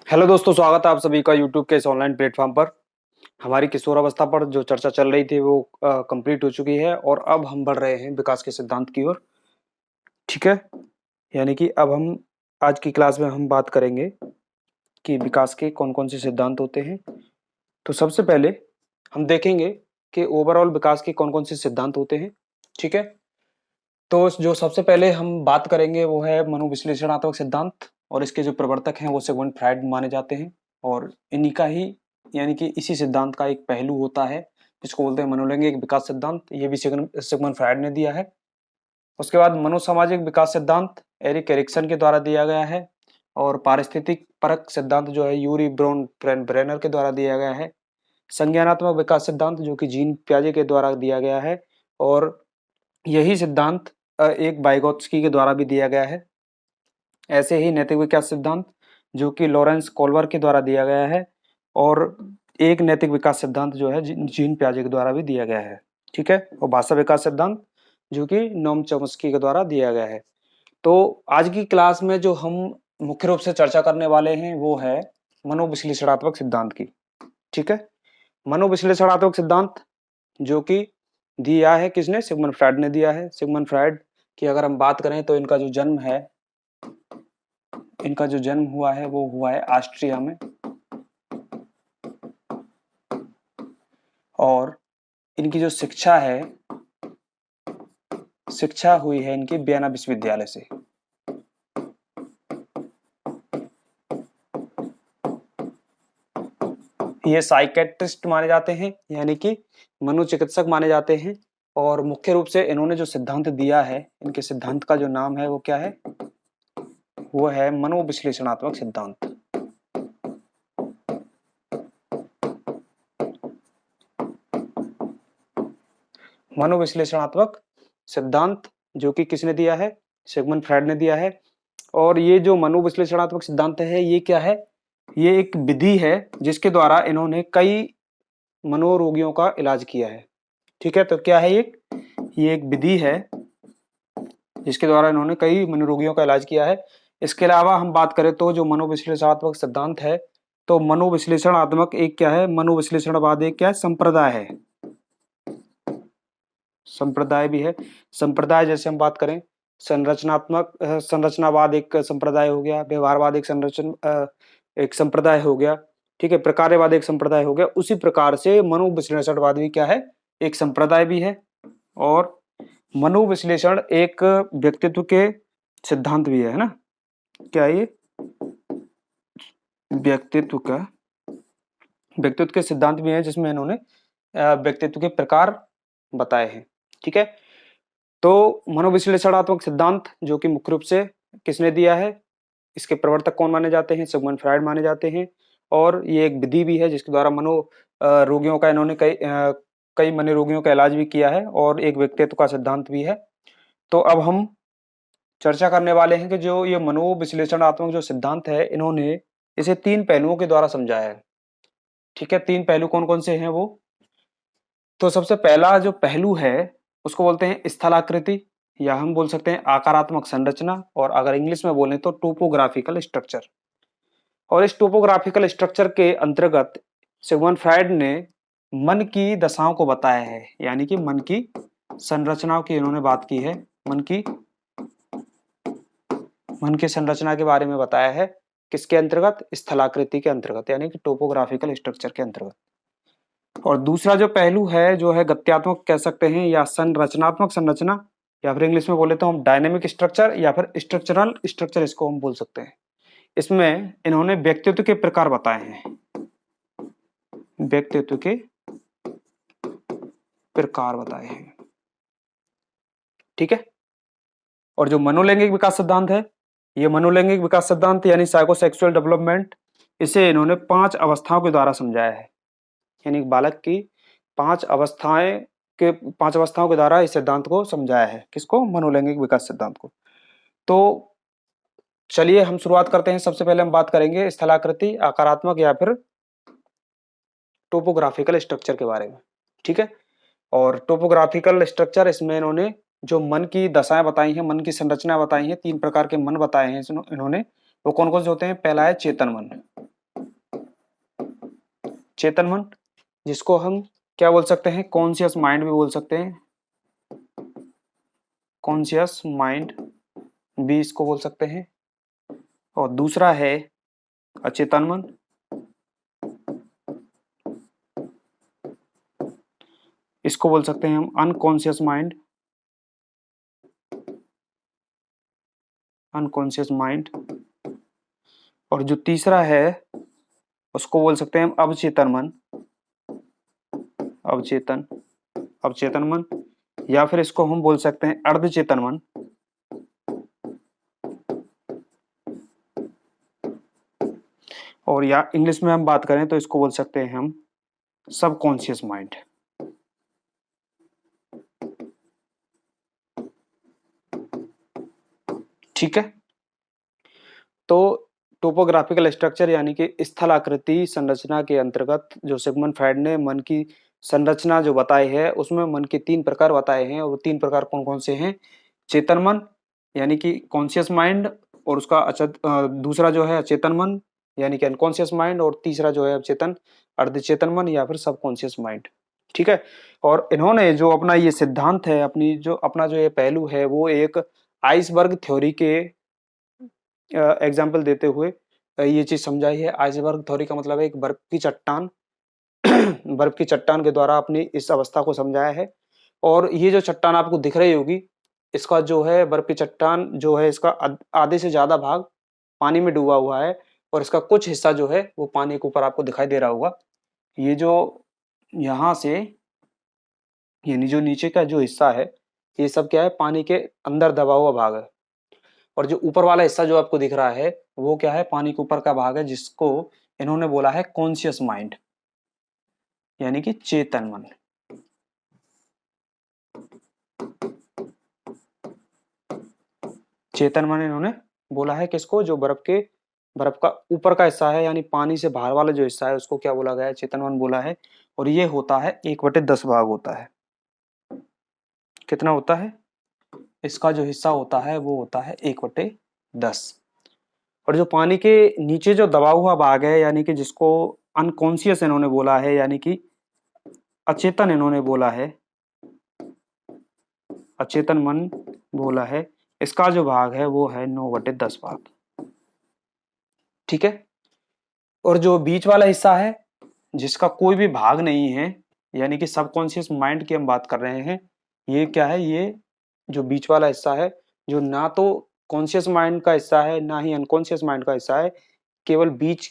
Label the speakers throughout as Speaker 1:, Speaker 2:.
Speaker 1: Hello दोस्तों, स्वागत है आप सभी का यूट्यूब के इस ऑनलाइन प्लेटफॉर्म पर। हमारी किशोरावस्था पर जो चर्चा चल रही थी वो कंप्लीट हो चुकी है और अब हम बढ़ रहे हैं विकास के सिद्धांत की ओर। ठीक है, यानी कि अब हम आज की क्लास में हम बात करेंगे कि विकास के कौन कौन से सिद्धांत होते हैं। तो सबसे पहले हम देखेंगे कि ओवरऑल विकास के कौन कौन से सिद्धांत होते हैं। ठीक है, तो जो सबसे पहले हम बात करेंगे वो है मनोविश्लेषणात्मक सिद्धांत, और इसके जो प्रवर्तक हैं वो सिगमंड फ्रायड माने जाते हैं। और इन्हीं का ही यानी कि इसी सिद्धांत का एक पहलू होता है जिसको बोलते हैं मनोलैंगिक विकास सिद्धांत। ये भी सिगमंड फ्रायड ने दिया है। उसके बाद मनोसामाजिक विकास सिद्धांत एरिक एरिक्सन के द्वारा दिया गया है। और पारिस्थितिक परक सिद्धांत जो है यूरी ब्रोन ब्रेनर के द्वारा दिया गया है। संज्ञानात्मक विकास सिद्धांत जो कि जीन पियाजे के द्वारा दिया गया है। और यही सिद्धांत एक वाइगोत्स्की के द्वारा भी दिया गया है। ऐसे ही नैतिक विकास सिद्धांत जो कि लॉरेंस कोल्बर के द्वारा दिया गया है। और एक नैतिक विकास सिद्धांत जो है जीन पियाजे के द्वारा भी दिया गया है। ठीक है, और भाषा विकास सिद्धांत जो कि नोम चॉम्स्की के द्वारा दिया गया है। तो आज की क्लास में जो हम मुख्य रूप से चर्चा करने वाले हैं वो है मनोविश्लेषणात्मक सिद्धांत की। ठीक है, मनोविश्लेषणात्मक सिद्धांत जो कि दिया है किसने? सिगमंड फ्रायड ने दिया है। सिगमंड फ्रायड की अगर हम बात करें तो इनका जो जन्म हुआ है वो हुआ है ऑस्ट्रिया में। और इनकी जो शिक्षा हुई है इनकी वियना विश्वविद्यालय से। ये साइकेट्रिस्ट माने जाते हैं, यानी कि मनोचिकित्सक माने जाते हैं। और मुख्य रूप से इन्होंने जो सिद्धांत दिया है, इनके सिद्धांत का जो नाम है वो क्या है? वो है मनोविश्लेषणात्मक सिद्धांत। मनोविश्लेषणात्मक सिद्धांत जो कि किसने दिया है? सिगमंड फ्रायड ने दिया है। और ये जो मनोविश्लेषणात्मक सिद्धांत है ये क्या है? ये एक विधि है जिसके द्वारा इन्होंने कई मनोरोगियों का इलाज किया है। ठीक है, तो क्या है ये एक विधि है जिसके द्वारा इन्होंने कई मनोरोगियों का इलाज किया है। इसके अलावा हम बात करें तो जो मनोविश्लेषणात्मक सिद्धांत है, तो मनोविश्लेषणात्मक एक क्या है? मनोविश्लेषणवाद एक क्या है? संप्रदाय है। संप्रदाय भी है। संप्रदाय जैसे हम बात करें संरचनावाद एक संप्रदाय हो गया, व्यवहारवाद एक संप्रदाय हो गया। ठीक है, प्रकार्यवाद एक संप्रदाय हो गया। उसी प्रकार से मनोविश्लेषणवाद भी क्या है? एक संप्रदाय भी है। और मनोविश्लेषण एक व्यक्तित्व के सिद्धांत भी है ना? क्या ये व्यक्तित्व के सिद्धांत भी है जिसमें इन्होंने व्यक्तित्व के प्रकार बताए हैं। ठीक है, तो मनोविश्लेषणात्मक सिद्धांत जो कि मुख्य रूप से किसने दिया है? इसके प्रवर्तक कौन माने जाते हैं? सिगमंड फ्रायड माने जाते हैं। और ये एक विधि भी है जिसके द्वारा रोगियों का इन्होंने कई मनोरोगियों का इलाज भी किया है। और एक व्यक्तित्व का सिद्धांत भी है। तो अब हम चर्चा करने वाले हैं कि जो ये मनोविश्लेषणात्मक जो सिद्धांत है इन्होंने इसे 3 पहलुओं के द्वारा समझाया है। ठीक है, 3 पहलू कौन कौन से हैं वो? तो सबसे पहला जो पहलू है उसको बोलते हैं स्थलाकृति, या हम बोल सकते हैं आकारात्मक संरचना, और अगर इंग्लिश में बोलें तो टोपोग्राफिकल स्ट्रक्चर। और इस टोपोग्राफिकल स्ट्रक्चर के अंतर्गत सिगमंड फ्रायड ने मन की दशाओं को बताया है, यानी कि मन की संरचनाओं की इन्होंने बात की है। मन की संरचना के बारे में बताया है। किसके अंतर्गत? स्थलाकृति के अंतर्गत, यानी कि टोपोग्राफिकल स्ट्रक्चर के अंतर्गत। और दूसरा जो पहलू है जो है गत्यात्मक कह सकते हैं, या संरचनात्मक संरचना, या फिर इंग्लिश में बोले तो हम डायनेमिक स्ट्रक्चर या फिर स्ट्रक्चरल स्ट्रक्चर इसको हम बोल सकते हैं। इसमें इन्होंने व्यक्तित्व के प्रकार बताए हैं। व्यक्तित्व के प्रकार बताए हैं। ठीक है, और जो मनोलैंगिक विकास सिद्धांत है, ये मनोलैंगिक विकास सिद्धांत यानी साइकोसेक्सुअल डेवलपमेंट, इसे इन्होंने 5 अवस्थाओं के द्वारा समझाया है। यानी बालक की 5 अवस्थाओं के द्वारा इस सिद्धांत को समझाया है। किसको? मनोलैंगिक विकास सिद्धांत को। तो चलिए हम शुरुआत करते हैं। सबसे पहले हम बात करेंगे स्थलाकृति, आकारात्मक या फिर टोपोग्राफिकल स्ट्रक्चर के बारे में। ठीक है, और टोपोग्राफिकल स्ट्रक्चर, इसमें इन्होंने जो मन की दशाएं बताई हैं, मन की संरचना बताई है, 3 प्रकार के मन बताए हैं इन्होंने। वो कौन कौन से होते हैं? पहला है चेतन मन। चेतन मन, जिसको हम क्या बोल सकते हैं, कॉन्शियस माइंड भी बोल सकते हैं, कॉन्शियस माइंड भी इसको बोल सकते हैं। और दूसरा है अचेतन मन, इसको बोल सकते हैं हम अनकॉन्शियस माइंड, अनकॉन्शियस माइंड। और जो तीसरा है उसको बोल सकते हैं हम अवचेतन मन, अवचेतन, अवचेतन मन, या फिर इसको हम बोल सकते हैं अर्धचेतन मन। और या इंग्लिश में हम बात करें तो इसको बोल सकते हैं हम सबकॉन्शियस माइंड। ठीक है, तो टोपोग्राफिकल स्ट्रक्चर यानी कि स्थल आकृति संरचना के अंतर्गत जो सिगमंड फ्रायड ने मन की संरचना जो बताई है उसमें मन के 3 प्रकार बताए हैं। और वो 3 प्रकार कौन कौन से हैं? चेतन मन यानी कि कॉन्शियस माइंड, और उसका दूसरा जो है अचेतन मन यानी कि अनकॉन्शियस माइंड, और तीसरा जो है अवचेतन अर्धचेतन मन या फिर सबकॉन्शियस माइंड। ठीक है, और इन्होंने जो अपना ये सिद्धांत है, अपनी जो अपना जो ये पहलू है, वो एक आइसबर्ग थ्योरी के एग्जाम्पल देते हुए ये चीज समझाई है। आइसबर्ग थ्योरी का मतलब है एक बर्फ की चट्टान बर्फ की चट्टान के द्वारा अपनी इस अवस्था को समझाया है। और ये जो चट्टान आपको दिख रही होगी, इसका जो है बर्फ की चट्टान जो है, इसका आधे से ज्यादा भाग पानी में डूबा हुआ है, और इसका कुछ हिस्सा जो है वो पानी के ऊपर आपको दिखाई दे रहा होगा। ये जो यहाँ से यानी जो नीचे का जो हिस्सा है, ये सब क्या है, पानी के अंदर दबा हुआ भाग है। और जो ऊपर वाला हिस्सा जो आपको दिख रहा है वो क्या है, पानी के ऊपर का भाग है, जिसको इन्होंने बोला है कॉन्शियस माइंड यानी कि चेतन मन। चेतन मन इन्होंने बोला है किसको, जो बर्फ का ऊपर का हिस्सा है यानी पानी से बाहर वाला जो हिस्सा है उसको क्या बोला गया है, चेतन मन बोला है। और ये होता है 1/10 भाग होता है। कितना होता है? इसका जो हिस्सा होता है वो होता है 1/10। और जो पानी के नीचे जो दबा हुआ भाग है यानी कि जिसको अनकॉन्शियस इन्होंने बोला है यानी कि अचेतन इन्होंने बोला है, अचेतन मन बोला है, इसका जो भाग है वो है 9/10 भाग। ठीक है, और जो बीच वाला हिस्सा है जिसका कोई भी भाग नहीं है यानी कि सबकॉन्शियस माइंड की हम बात कर रहे हैं, ये क्या है, ये जो बीच वाला हिस्सा है, जो ना तो कॉन्शियस माइंड का हिस्सा है ना ही अनकॉन्शियस माइंड का हिस्सा है, केवल बीच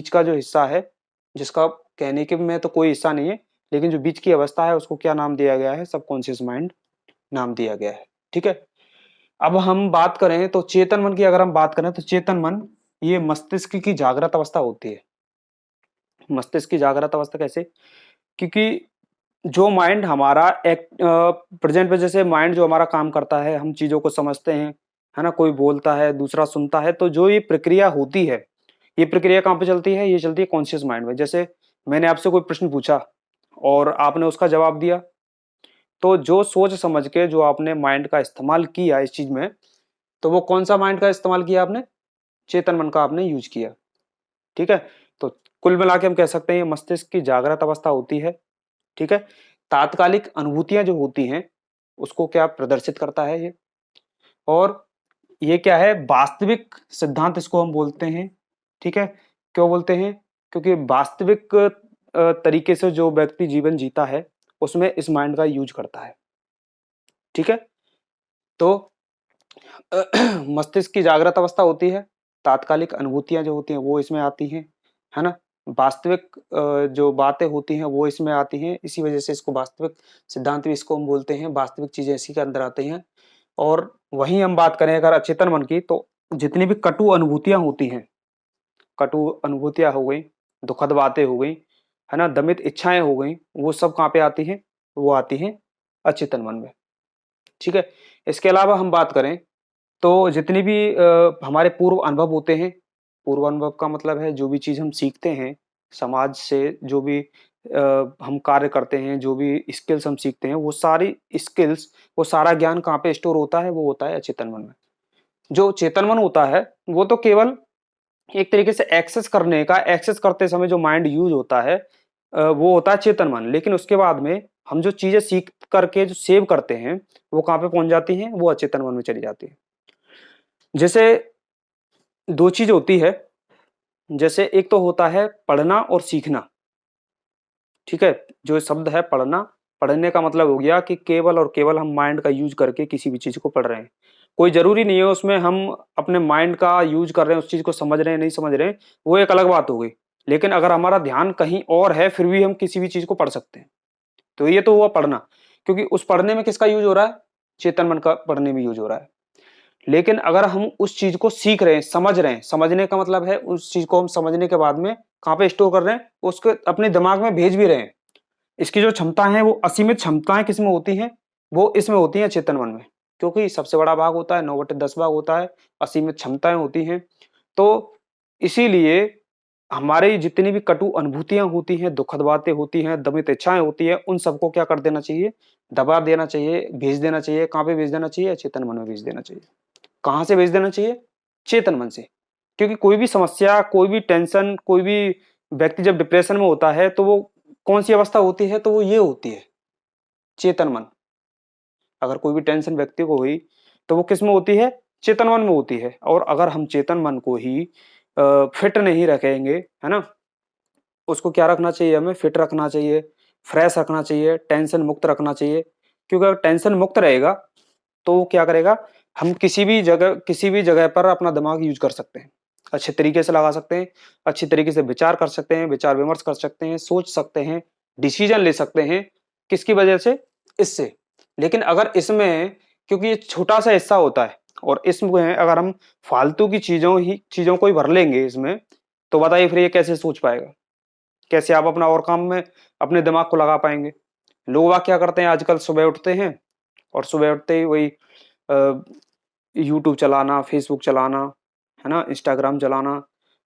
Speaker 1: का जो हिस्सा है, जिसका कहने के में तो कोई हिस्सा नहीं है, लेकिन जो बीच की अवस्था है उसको क्या नाम दिया गया है, सबकॉन्शियस माइंड नाम दिया गया है। ठीक है, अब हम बात करें तो चेतन मन की, अगर हम बात करें तो चेतन मन ये मस्तिष्क की जागृत अवस्था होती है। मस्तिष्क की जागृत अवस्था कैसे? क्योंकि जो माइंड हमारा एक प्रेजेंट में, जैसे माइंड जो हमारा काम करता है, हम चीजों को समझते हैं, है ना, कोई बोलता है दूसरा सुनता है, तो जो ये प्रक्रिया होती है, ये प्रक्रिया कहाँ पे चलती है? ये चलती है कॉन्शियस माइंड में। जैसे मैंने आपसे कोई प्रश्न पूछा और आपने उसका जवाब दिया, तो जो सोच समझ के जो आपने माइंड का इस्तेमाल किया इस चीज में, तो वो कौन सा माइंड का इस्तेमाल किया आपने? चेतन मन का आपने यूज किया। ठीक है, तो कुल मिला के हम कह सकते हैं ये मस्तिष्क की जागृत अवस्था होती है। ठीक है, तात्कालिक अनुभूतियां जो होती हैं उसको क्या प्रदर्शित करता है ये, और ये क्या है, वास्तविक सिद्धांत इसको हम बोलते हैं। ठीक है, क्यों बोलते हैं? क्योंकि वास्तविक तरीके से जो व्यक्ति जीवन जीता है उसमें इस माइंड का यूज करता है। ठीक है, तो मस्तिष्क की जागृत अवस्था होती है, तात्कालिक अनुभूतियां जो होती हैं वो इसमें आती हैं, है ना, वास्तविक जो बातें होती हैं वो इसमें आती हैं, इसी वजह से इसको वास्तविक सिद्धांत भी इसको हम बोलते हैं, वास्तविक चीजें इसी के अंदर आती हैं। और वहीं हम बात करें अगर अचेतन मन की, तो जितनी भी कटु अनुभूतियां होती हैं, कटु अनुभूतियां हो गई, दुखद बातें हो गई, है ना, दमित इच्छाएं हो गई, वो सब कहाँ पे आती हैं? वो आती हैं अचेतन मन में। ठीक है, इसके अलावा हम बात करें तो जितनी भी हमारे पूर्व अनुभव होते हैं, पूर्व अनुभव का मतलब है जो भी चीज हम सीखते हैं समाज से, जो भी हम कार्य करते हैं, जो भी स्किल्स हम सीखते हैं, वो सारी स्किल्स, वो सारा ज्ञान कहाँ पे स्टोर होता है? वो होता है अचेतन मन में। जो चेतन मन होता है वो तो केवल एक तरीके से एक्सेस करते समय जो माइंड यूज होता है वो होता है चेतन मन। लेकिन उसके बाद में हम जो चीजें सीख करके जो सेव करते हैं वो कहाँ पे पहुंच जाती हैं, वो अचेतन मन में चली जाती है। जैसे दो चीज होती है, जैसे एक तो होता है पढ़ना और सीखना। ठीक है, जो शब्द है पढ़ना, पढ़ने का मतलब हो गया कि केवल और केवल हम माइंड का यूज करके किसी भी चीज को पढ़ रहे हैं। कोई जरूरी नहीं है उसमें हम अपने माइंड का यूज कर रहे हैं, उस चीज को समझ रहे हैं नहीं समझ रहे हैं, वो एक अलग बात हो गई। लेकिन अगर हमारा ध्यान कहीं और है फिर भी हम किसी भी चीज को पढ़ सकते हैं। तो ये तो हुआ पढ़ना, क्योंकि उस पढ़ने में किसका यूज हो रहा है, चेतन मन का पढ़ने में यूज हो रहा है। लेकिन अगर हम उस चीज को सीख रहे हैं, समझ रहे हैं, समझने का मतलब है उस चीज को हम समझने के बाद में कहाँ पे स्टोर कर रहे हैं, उसको अपने दिमाग में भेज भी रहे हैं। इसकी जो क्षमता है वो असीमित क्षमताएं किसमें होती हैं, वो इसमें होती हैं चेतन मन में। क्योंकि सबसे बड़ा भाग होता है, 9/10 भाग होता है, असीमित क्षमताएं होती हैं। तो इसीलिए हमारी जितनी भी कटु अनुभूतियां होती हैं, दुखद बातें होती हैं, दमित इच्छाएं होती हैं, उन सबको क्या कर देना चाहिए, दबा देना चाहिए, भेज देना चाहिए। कहाँ पे भेज देना चाहिए, चेतन मन में भेज देना चाहिए। कहाँ से भेज देना चाहिए, चेतन मन से। क्योंकि कोई भी समस्या, कोई भी टेंशन, कोई भी व्यक्ति जब डिप्रेशन में होता है तो वो कौन सी अवस्था होती है, तो वो ये होती है चेतन मन। अगर कोई भी टेंशन व्यक्ति को हुई तो वो किस में होती है, चेतन मन में होती है। और अगर हम चेतन मन को ही फिट नहीं रखेंगे, है ना, उसको क्या रखना चाहिए, हमें फिट रखना चाहिए, फ्रेश रखना चाहिए, टेंशन मुक्त रखना चाहिए। क्योंकि अगर टेंशन मुक्त रहेगा तो वो क्या करेगा, हम किसी भी जगह पर अपना दिमाग यूज कर सकते हैं, अच्छे तरीके से लगा सकते हैं, अच्छी तरीके से विचार कर सकते हैं, विचार विमर्श कर सकते हैं, सोच सकते हैं, डिसीजन ले सकते हैं। किसकी वजह से, इससे। लेकिन अगर इसमें, क्योंकि ये छोटा सा हिस्सा होता है और इसमें अगर हम फालतू की चीजों को ही भर लेंगे इसमें, तो बताइए फिर ये कैसे सोच पाएगा, कैसे आप अपना और काम में अपने दिमाग को लगा पाएंगे। लोग वाह क्या करते हैं आजकल, सुबह उठते हैं और सुबह उठते ही वही यूट्यूब चलाना, फेसबुक चलाना, है ना, इंस्टाग्राम चलाना,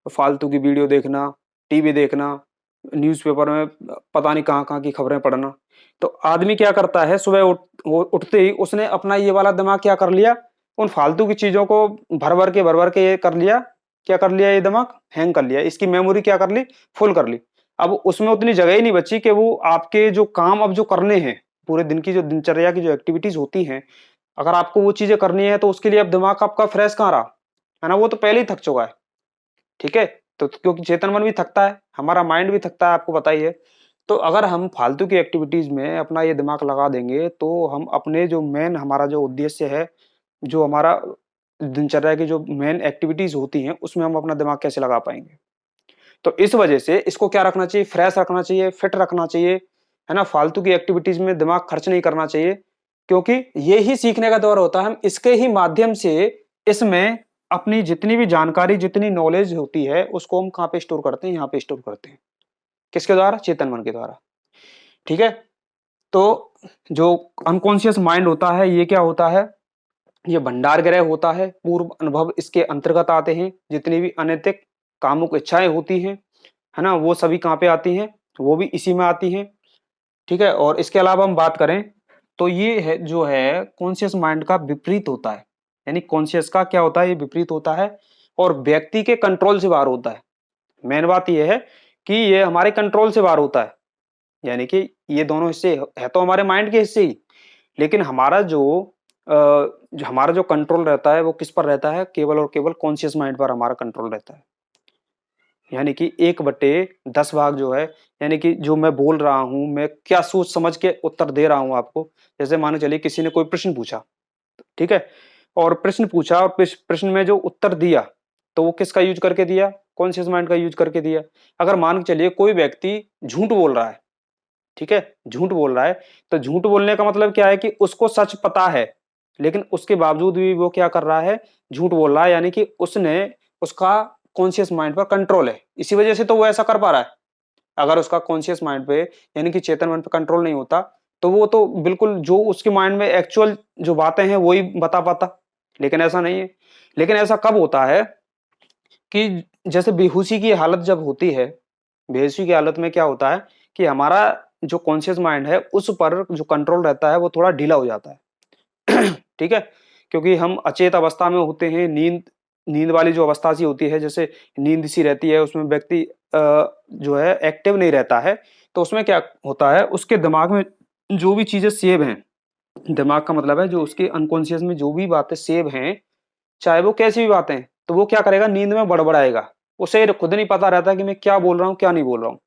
Speaker 1: फालतू की वीडियो देखना, टीवी देखना, न्यूज़पेपर में पता नहीं कहाँ कहाँ की खबरें पढ़ना। तो आदमी क्या करता है, सुबह उठते ही उसने अपना ये वाला दिमाग क्या कर लिया, उन फालतू की चीजों को भर भर के ये कर लिया, क्या कर लिया, ये दिमाग हैंग कर लिया, इसकी मेमोरी क्या कर ली, फुल कर ली। अब उसमें उतनी जगह ही नहीं बची कि वो आपके जो काम अब जो करने हैं, पूरे दिन की जो दिनचर्या की जो एक्टिविटीज होती हैं, अगर आपको वो चीजें करनी है तो उसके लिए अब दिमाग आपका फ्रेश कहाँ रहा, है ना, वो तो पहले ही थक चुका है। ठीक है, तो क्योंकि चेतन मन भी थकता है, हमारा माइंड भी थकता है, आपको पता ही है। तो अगर हम फालतू की एक्टिविटीज में अपना ये दिमाग लगा देंगे तो हम अपने जो मेन हमारा जो उद्देश्य है, जो हमारा दिनचर्या की जो मेन एक्टिविटीज होती हैं, उसमें हम अपना दिमाग कैसे लगा पाएंगे। तो इस वजह से इसको क्या रखना चाहिए, फ्रेश रखना चाहिए, फिट रखना चाहिए, है ना, फालतू की एक्टिविटीज में दिमाग खर्च नहीं करना चाहिए। क्योंकि ये ही सीखने का दौर होता है, हम इसके ही माध्यम से इसमें अपनी जितनी भी जानकारी, जितनी नॉलेज होती है, उसको हम कहाँ पे स्टोर करते हैं, यहाँ पे स्टोर करते हैं। किसके द्वारा, चेतन मन के द्वारा। ठीक है, तो जो अनकॉन्शियस माइंड होता है ये क्या होता है, ये भंडार गृह होता है, पूर्व अनुभव इसके अंतर्गत आते हैं। जितनी भी अनैतिक कामुक इच्छाएं होती हैं, है ना, वो सभी कहाँ पे आती हैं, वो भी इसी में आती हैं। ठीक है, और इसके अलावा हम बात करें तो ये है जो है कॉन्शियस माइंड का विपरीत होता है। यानी कॉन्शियस का क्या होता है, ये विपरीत होता है और व्यक्ति के कंट्रोल से बाहर होता है। मेन बात ये है कि ये हमारे कंट्रोल से बाहर होता है। यानी कि ये दोनों हिस्से है तो हमारे माइंड के हिस्से ही, लेकिन हमारा जो कंट्रोल रहता है वो किस पर रहता है, केवल और केवल कॉन्शियस माइंड पर हमारा कंट्रोल रहता है। यानी कि 1/10 भाग जो है, यानी कि जो मैं बोल रहा हूं, मैं क्या सोच समझ के उत्तर दे रहा हूं आपको। जैसे मान चलिए किसी ने कोई प्रश्न पूछा, ठीक है, और प्रश्न पूछा और प्रश्न में जो उत्तर दिया तो वो किसका यूज करके दिया, कॉन्शियस माइंड का यूज करके दिया। अगर मान के चलिए कोई व्यक्ति झूठ बोल रहा है, ठीक है, झूठ बोल रहा है, तो झूठ बोलने का मतलब क्या है कि उसको सच पता है, लेकिन उसके बावजूद भी वो क्या कर रहा है, झूठ बोल रहा है। यानी कि उसका कॉन्शियस माइंड पर कंट्रोल है, इसी वजह से तो वो ऐसा कर पा रहा है। अगर उसका कॉन्शियस माइंड पे यानी कि चेतन मन पे कंट्रोल नहीं होता तो वो तो बिल्कुल जो उसके माइंड में एक्चुअल जो बातें हैं वही बता पाता। लेकिन ऐसा नहीं है। लेकिन ऐसा कब होता है कि जैसे बेहोशी की हालत जब होती है, बेहोशी की हालत में क्या होता है कि हमारा जो कॉन्शियस माइंड है उस पर जो कंट्रोल रहता है वो थोड़ा ढीला हो जाता है। ठीक है, क्योंकि हम अचेत अवस्था में होते हैं, नींद नींद वाली जो अवस्था सी होती है, जैसे नींद सी रहती है, उसमें व्यक्ति जो है एक्टिव नहीं रहता है, तो उसमें क्या होता है, उसके दिमाग में जो भी चीजें सेव हैं, दिमाग का मतलब है जो उसके अनकॉन्शियस में जो भी बातें सेव हैं, चाहे वो कैसी भी बातें हैं, तो वो क्या करेगा, नींद में बड़बड़ाएगा। उसे खुद नहीं पता रहता कि मैं क्या बोल रहा हूँ क्या नहीं बोल रहा हूँ।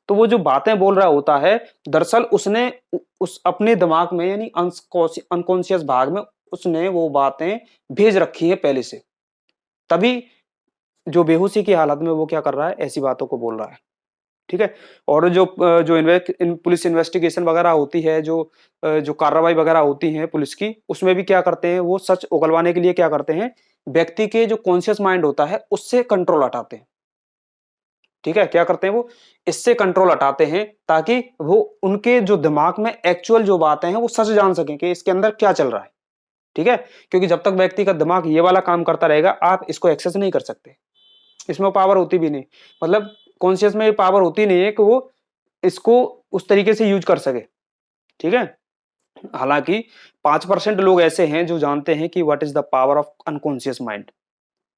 Speaker 1: तो वो जो बातें बोल रहा होता है, दरअसल उसने उस अपने दिमाग में यानी अनकॉन्शियस भाग में उसने वो बातें भेज रखी है पहले से। तभी जो बेहोशी की हालत में वो क्या कर रहा है, ऐसी बातों को बोल रहा है। ठीक है। और जो पुलिस इन्वेस्टिगेशन वगैरह होती है, जो कार्रवाई वगैरह होती है पुलिस की, उसमें भी क्या करते हैं, वो सच उगलवाने के लिए क्या करते हैं, व्यक्ति के जो कॉन्शियस माइंड होता है उससे कंट्रोल हटाते हैं। ठीक है, क्या करते हैं वो, इससे कंट्रोल हटाते हैं ताकि वो उनके जो दिमाग में एक्चुअल जो बातें हैं वो सच जान सकें कि इसके अंदर क्या चल रहा है। ठीक है, क्योंकि जब तक व्यक्ति का दिमाग ये वाला काम करता रहेगा, आप इसको एक्सेस नहीं कर सकते, इसमें पावर होती भी नहीं, मतलब कॉन्शियस में पावर होती नहीं है कि वो इसको उस तरीके से यूज कर सके। ठीक है। हालांकि 5% लोग ऐसे हैं जो जानते हैं कि what is the power of unconscious mind,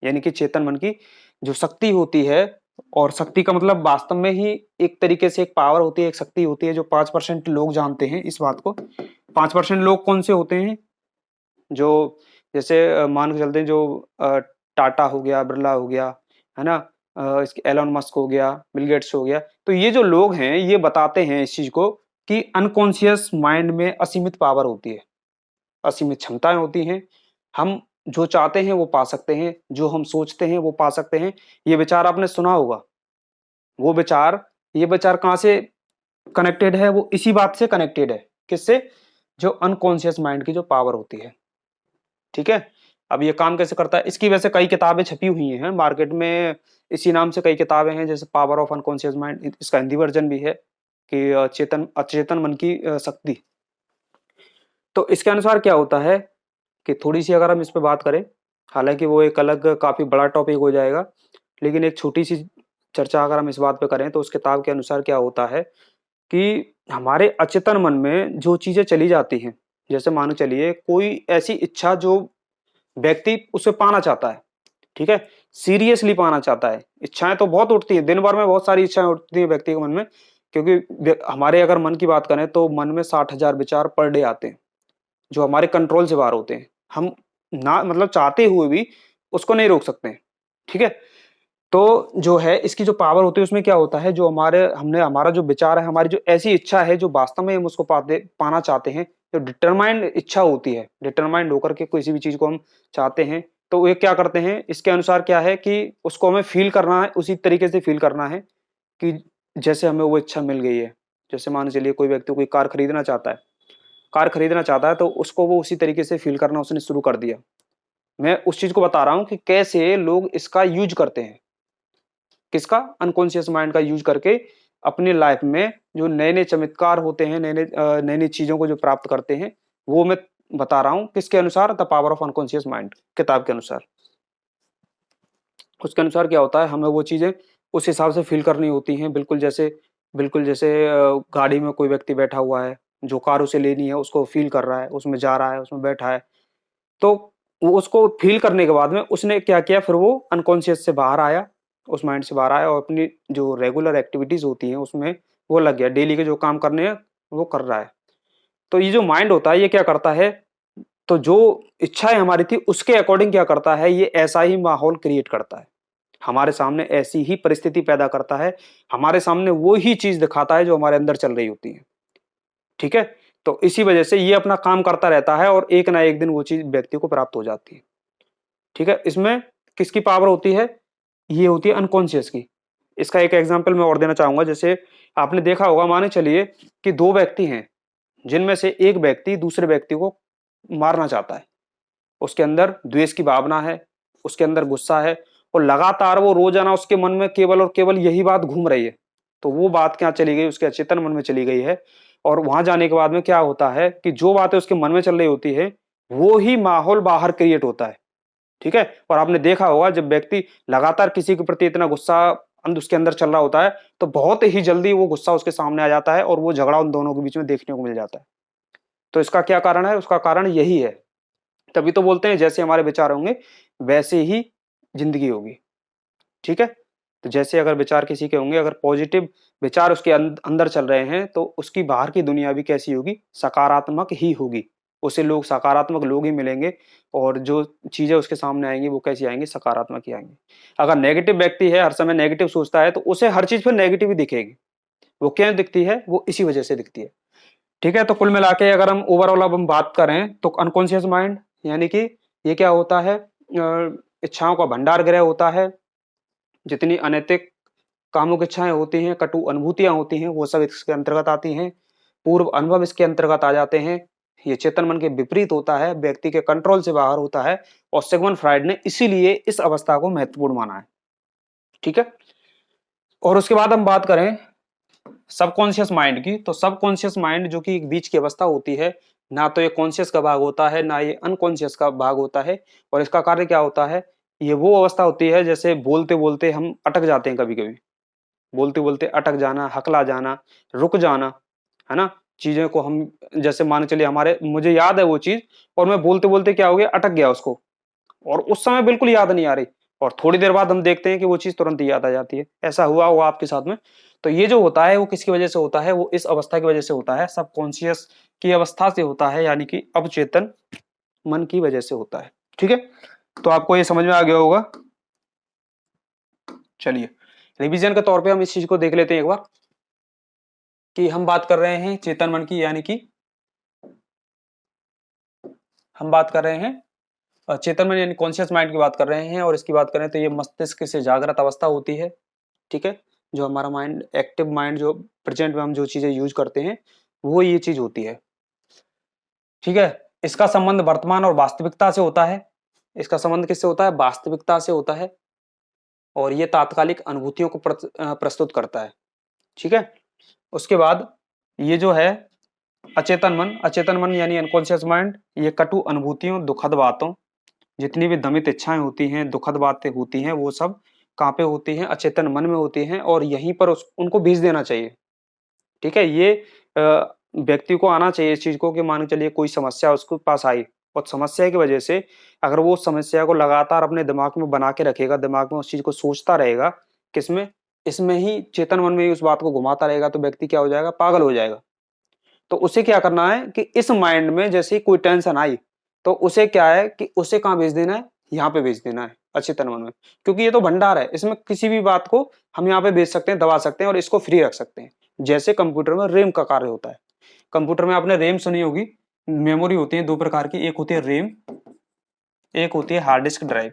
Speaker 1: यानी कि चेतन मन की जो शक्ति होती है। और शक्ति का मतलब वास्तव में ही एक तरीके से एक पावर होती है, एक शक्ति होती है, जो 5% लोग जानते हैं इस बात को। 5% लोग कौन से होते हैं, जो जैसे मान के चलते हैं, जो टाटा हो गया, बिरला हो गया, है ना, इसके एलन मस्क हो गया, बिल गेट्स हो गया। तो ये जो लोग हैं ये बताते हैं इस चीज को कि अनकॉन्शियस माइंड में असीमित पावर होती है, असीमित क्षमताएं होती हैं। हम जो चाहते हैं वो पा सकते हैं, जो हम सोचते हैं वो पा सकते हैं। ये विचार आपने सुना होगा, वो विचार, ये विचार कहाँ से कनेक्टेड है, वो इसी बात से कनेक्टेड है, किससे, जो अनकॉन्शियस माइंड की जो पावर होती है। ठीक है। अब ये काम कैसे करता है, इसकी वजह से कई किताबें छपी हुई हैं मार्केट में, इसी नाम से कई किताबें हैं, जैसे पावर ऑफ अनकॉन्शियस माइंड, इसका हिंदी वर्जन भी है कि चेतन अचेतन मन की शक्ति। तो इसके अनुसार क्या होता है कि थोड़ी सी अगर हम इस पे बात करें, हालांकि वो एक अलग काफी बड़ा टॉपिक हो जाएगा, लेकिन एक छोटी सी चर्चा अगर हम इस बात पे करें, तो उस किताब के अनुसार क्या होता है कि हमारे अचेतन मन में जो चीजें चली जाती हैं, जैसे मानो चलिए कोई ऐसी इच्छा जो व्यक्ति उसे पाना चाहता है, ठीक है, सीरियसली पाना चाहता है। इच्छाएं तो बहुत उठती है, दिन भर में बहुत सारी इच्छाएं उठती है व्यक्ति के मन में, क्योंकि हमारे अगर मन की बात करें तो मन में 60,000 विचार पर डे आते हैं, जो हमारे कंट्रोल से बाहर होते हैं। हम ना मतलब चाहते हुए भी उसको नहीं रोक सकते हैं। ठीक है। तो जो है इसकी जो पावर होती है उसमें क्या होता है, जो हमारा जो विचार है, हमारी जो ऐसी इच्छा है जो वास्तव में हम उसको पाना चाहते हैं, जो डिटरमाइंड इच्छा होती है, डिटरमाइंड होकर के किसी भी चीज को हम चाहते हैं, तो ये क्या करते हैं, इसके अनुसार क्या है कि उसको हमें फील करना है, उसी तरीके से फील करना है कि जैसे हमें वो इच्छा मिल गई है। जैसे मान चलिए कोई व्यक्ति कोई कार खरीदना चाहता है, कार खरीदना चाहता है, तो उसको वो उसी तरीके से फील करना उसने शुरू कर दिया। मैं उस चीज को बता रहा हूं कि कैसे लोग इसका यूज करते हैं, किसका, अनकॉन्शियस माइंड का यूज करके अपनी लाइफ में जो नए नए चमत्कार होते हैं, नई नई चीजों को जो प्राप्त करते हैं, वो मैं बता रहा हूं किसके अनुसार, the power of unconscious mind किताब के अनुसार। उसके अनुसार क्या होता है, हमें वो चीजें उस हिसाब से फील करनी होती हैं, बिल्कुल जैसे गाड़ी में कोई व्यक्ति बैठा हुआ है, जो कार उसे लेनी है उसको फील कर रहा है, उसमें जा रहा है, उसमें बैठा है, तो वो उसको फील करने के बाद में उसने क्या किया, फिर वो अनकॉन्शियस से बाहर आया, उस माइंड से बाहर आया और अपनी जो रेगुलर एक्टिविटीज होती हैं उसमें वो लग गया, डेली के जो काम करने हैं वो कर रहा है। तो ये जो माइंड होता है ये क्या करता है, तो जो इच्छाएं हमारी थी उसके अकॉर्डिंग क्या करता है, ये ऐसा ही माहौल क्रिएट करता है, हमारे सामने ऐसी ही परिस्थिति पैदा करता है, हमारे सामने वो ही चीज दिखाता है जो हमारे अंदर चल रही होती है। ठीक है। तो इसी वजह से ये अपना काम करता रहता है और एक ना एक दिन वो चीज व्यक्ति को प्राप्त हो जाती है। ठीक है। इसमें किसकी पावर होती है, ये होती है अनकॉन्शियस की। इसका एक एग्जांपल मैं और देना चाहूंगा, जैसे आपने देखा होगा, माने चलिए कि दो व्यक्ति हैं, जिनमें से एक व्यक्ति दूसरे व्यक्ति को मारना चाहता है, उसके अंदर द्वेष की भावना है, उसके अंदर गुस्सा है, और लगातार वो रोजाना उसके मन में केवल और केवल यही बात घूम रही है। तो वो बात क्या चली गई, उसके अचेतन मन में चली गई है, और वहां जाने के बाद में क्या होता है कि जो बातें उसके मन में चल रही होती है वो ही माहौल बाहर क्रिएट होता है। ठीक है। और आपने देखा होगा जब व्यक्ति लगातार किसी के प्रति इतना गुस्सा उसके अंदर चल रहा होता है, तो बहुत ही जल्दी वो गुस्सा उसके सामने आ जाता है और वो झगड़ा उन दोनों के बीच में देखने को मिल जाता है। तो इसका क्या कारण है, उसका कारण यही है। तभी तो बोलते हैं जैसे हमारे विचार होंगे वैसे ही जिंदगी होगी। ठीक है, तो जैसे अगर विचार किसी के होंगे, अगर पॉजिटिव विचार उसके अंदर चल रहे हैं तो उसकी बाहर की दुनिया भी कैसी होगी, सकारात्मक ही होगी। उसे लोग, सकारात्मक लोग ही मिलेंगे और जो चीजें उसके सामने आएंगी वो कैसी आएंगी, सकारात्मक ही आएंगी। अगर नेगेटिव व्यक्ति है, हर समय नेगेटिव सोचता है, तो उसे हर चीज फिर नेगेटिव ही दिखेगी। वो क्यों दिखती है, वो इसी वजह से दिखती है। ठीक है, तो कुल मिला के अगर हम ओवरऑल अब हम बात करें तो अनकॉन्शियस माइंड यानी कि ये क्या होता है, इच्छाओं का भंडार गृह होता है। जितनी अनैतिक कामुक इच्छाएं होती हैं, कटु अनुभूतियां होती हैं, वो सब इसके अंतर्गत आती हैं। पूर्व अनुभव इसके अंतर्गत आ जाते हैं। ये चेतन मन के विपरीत होता है, व्यक्ति के कंट्रोल से बाहर होता है, और सिगमंड फ्राइड ने इसीलिए इस अवस्था को महत्वपूर्ण माना है। ठीक है, और उसके बाद हम बात करें सबकॉन्शियस माइंड की, तो सबकॉन्शियस माइंड जो कि एक बीच की अवस्था होती है, ना तो ये कॉन्शियस का भाग होता है, ना ये अनकॉन्शियस का भाग होता है। और इसका कार्य क्या होता है, ये वो अवस्था होती है जैसे बोलते बोलते हम अटक जाते हैं, कभी कभी बोलते बोलते अटक जाना, हकला जाना, रुक जाना, है ना। चीजें को हम, जैसे मान के चलिए हमारे, मुझे याद है वो चीज, और मैं बोलते बोलते क्या हो गया, अटक गया उसको, और उस समय बिल्कुल याद नहीं आ रही, और थोड़ी देर बाद हम देखते हैं कि वो चीज तुरंत ही याद आ जाती है। ऐसा हुआ आपके साथ में। तो ये जो होता है वो किसकी वजह से होता है, वो इस अवस्था की वजह से होता है, सबकॉन्शियस की अवस्था से होता है, यानी कि अवचेतन मन की वजह से होता है। ठीक है, तो आपको ये समझ में आ गया होगा। चलिए, रिवीजन के तौर पे हम इस चीज को देख लेते हैं एक बार, कि हम बात कर रहे हैं चेतन मन की, यानी कि हम बात कर रहे हैं चेतन मन यानी कॉन्शियस माइंड की बात कर रहे हैं। और इसकी बात करें तो ये मस्तिष्क से जागृत अवस्था होती है। ठीक है, जो हमारा माइंड, एक्टिव माइंड, जो प्रेजेंट में हम जो चीजें यूज करते हैं, वो ये चीज होती है। ठीक है, इसका संबंध वर्तमान और वास्तविकता से होता है। इसका संबंध किससे होता है, वास्तविकता से होता है, और ये तात्कालिक अनुभूतियों को प्रस्तुत करता है। ठीक है, उसके बाद ये जो है अचेतन मन यानी अनकॉन्शियस माइंड, ये कटु अनुभूतियों, दुखद बातों, जितनी भी दमित इच्छाएं होती हैं, दुखद बातें होती हैं, वो सब कहाँ पे होती हैं, अचेतन मन में होती हैं, और यहीं पर उनको भेज देना चाहिए। ठीक है, ये व्यक्ति को आना चाहिए इस चीज को, कि मान के चलिए कोई समस्या उसके पास आई, और समस्या की वजह से अगर वो समस्या को लगातार अपने दिमाग में बना के रखेगा, दिमाग में उस चीज को सोचता रहेगा, किसमें, इसमें ही चेतन मन में ही उस बात को घुमाता रहेगा, तो व्यक्ति क्या हो जाएगा, पागल हो जाएगा। तो उसे क्या करना है कि इस माइंड में जैसे ही कोई टेंशन आई, तो उसे क्या है कि उसे कहाँ भेज देना है, यहाँ पे भेज देना है, अचेतन मन में। क्योंकि ये तो भंडार है, इसमें किसी भी बात को हम यहाँ पे भेज सकते हैं, दबा सकते हैं, और इसको फ्री रख सकते हैं। जैसे कंप्यूटर में रैम का कार्य होता है। कंप्यूटर में आपने रैम सुनी होगी, मेमोरी होती है दो प्रकार की, एक होती है रैम, एक होती है हार्ड डिस्क ड्राइव,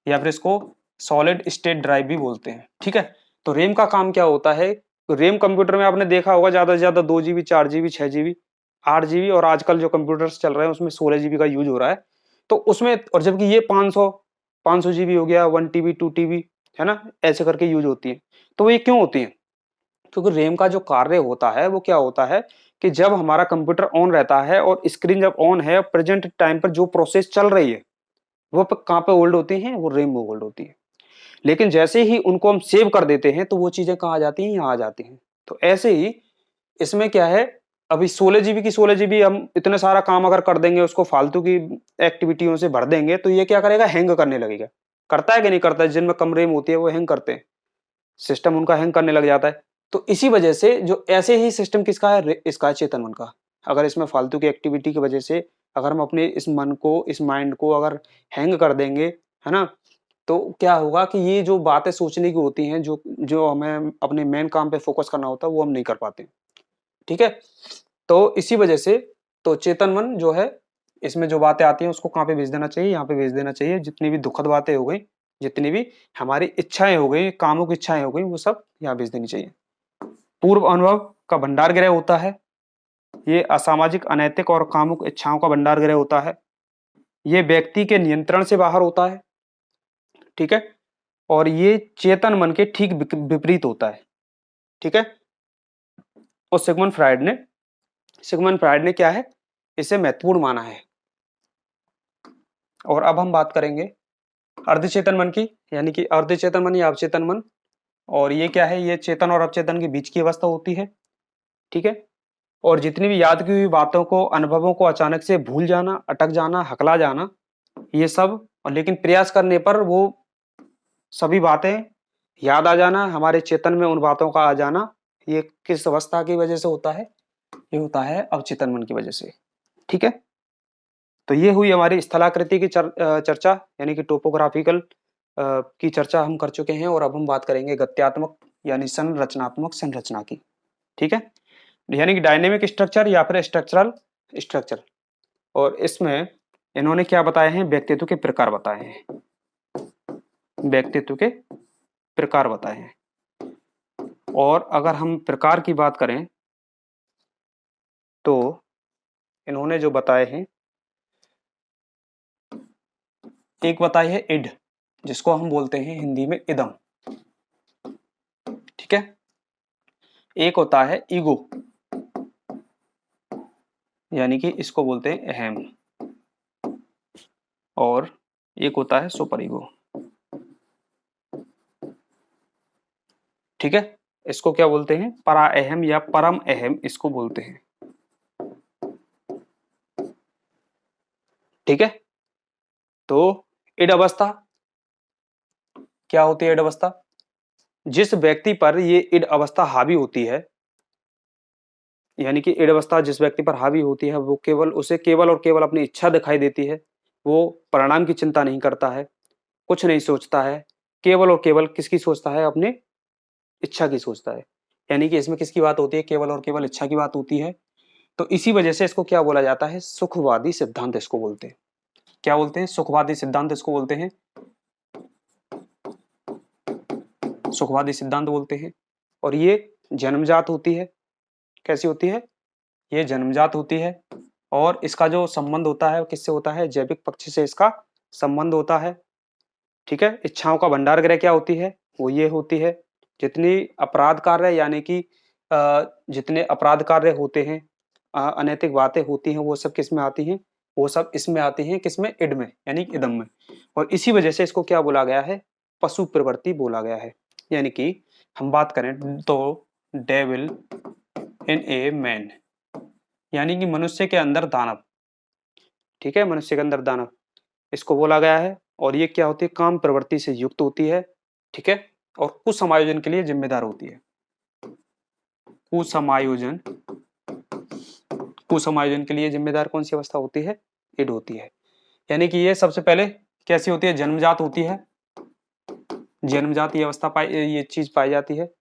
Speaker 1: या फिर इसको सॉलिड स्टेट ड्राइव भी बोलते हैं। ठीक है, तो रैम का काम क्या होता है, रैम कंप्यूटर में आपने देखा होगा ज्यादा से ज्यादा 2 GB, 4 GB, 6 GB, 8 GB, और आजकल जो कंप्यूटर्स चल रहे हैं उसमें 16 GB का यूज हो रहा है। तो उसमें, और जबकि ये 500 GB हो गया, 1 TB, 2 TB, है ना, ऐसे करके यूज होती है। तो ये क्यों होती है, क्योंकि रैम का जो कार्य होता है वो क्या होता है कि जब हमारा कंप्यूटर ऑन रहता है और स्क्रीन जब ऑन है, प्रेजेंट टाइम पर जो प्रोसेस चल रही है वो कहाँ पे होल्ड होती है, वो रैम में होल्ड होती है। लेकिन जैसे ही उनको हम सेव कर देते हैं, तो वो चीजें कहाँ आ जाती हैं, यहाँ आ जाती हैं। तो ऐसे ही इसमें क्या है, अभी 16 GB की 16 GB हम इतने सारा काम अगर कर देंगे, उसको फालतू की एक्टिविटियों से भर देंगे, तो ये क्या करेगा, हैंग करने लगेगा। करता है कि नहीं करता है, जिनमें कम रैम होती है वो हैंग करते हैं, सिस्टम उनका हैंग करने लग जाता है। तो इसी वजह से जो ऐसे ही सिस्टम किसका है, इसका है, चेतन मन का। अगर इसमें फालतू की एक्टिविटी की वजह से अगर हम अपने इस मन को, इस माइंड को अगर हैंग कर देंगे, है ना, तो क्या होगा कि ये जो बातें सोचने की होती हैं, जो जो हमें अपने मेन काम पे फोकस करना होता है, वो हम नहीं कर पाते। ठीक है, तो इसी वजह से तो चेतन मन जो है, इसमें जो बातें आती हैं उसको कहाँ पे भेज देना चाहिए, यहाँ पे भेज देना चाहिए। जितनी भी दुखद बातें हो गई, जितनी भी हमारी इच्छाएं हो गई, कामों की इच्छाएं हो गई, वो सब यहाँ भेज देनी चाहिए। पूर्व अनुभव का भंडार गृह होता है। ये असामाजिक, अनैतिक और कामुक इच्छाओं का भंडार गृह होता है। ये व्यक्ति के नियंत्रण से बाहर होता है। ठीक है, और ये चेतन मन के ठीक विपरीत होता है। ठीक है, और सिगमंड फ्राइड ने क्या है, इसे महत्वपूर्ण माना है। और अब हम बात करेंगे अर्धचेतन मन की, यानी कि अर्धचेतन मन या अवचेतन मन। और ये क्या है, ये चेतन और अवचेतन के बीच की अवस्था होती है। ठीक है, और जितनी भी याद की हुई बातों को, अनुभवों को अचानक से भूल जाना, अटक जाना, हकला जाना, ये सब और लेकिन प्रयास करने पर वो सभी बातें याद आ जाना, हमारे चेतन में उन बातों का आ जाना, ये किस अवस्था की वजह से होता है? ये होता है अवचेतन मन की वजह से। ठीक है, तो ये हुई हमारी स्थलाकृति की चर्चा, यानी कि टोपोग्राफिकल की चर्चा हम कर चुके हैं। और अब हम बात करेंगे गत्यात्मक यानी संरचनात्मक संरचना की। ठीक है, यानी कि डायनेमिक स्ट्रक्चर या फिर स्ट्रक्चरल स्ट्रक्चर। और इसमें इन्होंने क्या बताए हैं? व्यक्तित्व के प्रकार बताए हैं, व्यक्तित्व के प्रकार बताए हैं। और अगर हम प्रकार की बात करें तो इन्होंने जो बताए हैं, एक बताई है इड, जिसको हम बोलते हैं हिंदी में इदम। ठीक है, एक होता है ईगो, यानी कि इसको बोलते हैं अहम। और एक होता है सुपर ईगो। ठीक है, इसको क्या बोलते हैं? परा अहम या परम अहम इसको बोलते हैं। ठीक है, तो इड अवस्था क्या होती है? इड अवस्था, जिस व्यक्ति पर ये इड अवस्था हावी होती है, यानी कि इड अवस्था जिस व्यक्ति पर हावी होती है, वो केवल उसे केवल और केवल अपनी इच्छा दिखाई देती है। वो परिणाम की चिंता नहीं करता है, कुछ नहीं सोचता है, केवल और केवल किसकी सोचता है? अपने इच्छा की सोचता है। यानी कि इसमें किसकी बात होती है? केवल और केवल इच्छा की बात होती है। तो इसी वजह से इसको क्या बोला जाता है? सुखवादी सिद्धांत इसको बोलते हैं। क्या बोलते हैं? सुखवादी सिद्धांत इसको बोलते हैं, सुखवादी सिद्धांत बोलते हैं। और ये जन्मजात होती है। कैसी होती है? ये जन्मजात होती है। और इसका जो संबंध होता है किससे होता है? जैविक पक्ष से इसका संबंध होता है। ठीक है, इच्छाओं का भंडार गृह क्या होती है? वो ये होती है, जितनी अपराध कार्य यानी कि जितने अपराध कार्य होते हैं, अनैतिक बातें होती हैं, वो सब किस में आती हैं? वो सब इसमें आती हैं, किसमें? इड में, यानी इदम में। और इसी वजह से इसको क्या बोला गया है? पशु प्रवृत्ति बोला गया है। यानी कि हम बात करें तो डेविल इन ए मैन, यानी कि मनुष्य के अंदर दानव। ठीक है, मनुष्य के अंदर दानव इसको बोला गया है। और ये क्या होती है? काम प्रवृत्ति से युक्त होती है। ठीक है, और कुसमायोजन के लिए जिम्मेदार होती है। कुसमायोजन, कुसमायोजन के लिए जिम्मेदार कौन सी अवस्था होती है? इड होती है। यानी कि ये सबसे पहले कैसी होती है? जन्मजात होती है, जन्मजात ये अवस्था ये चीज पाई जाती है।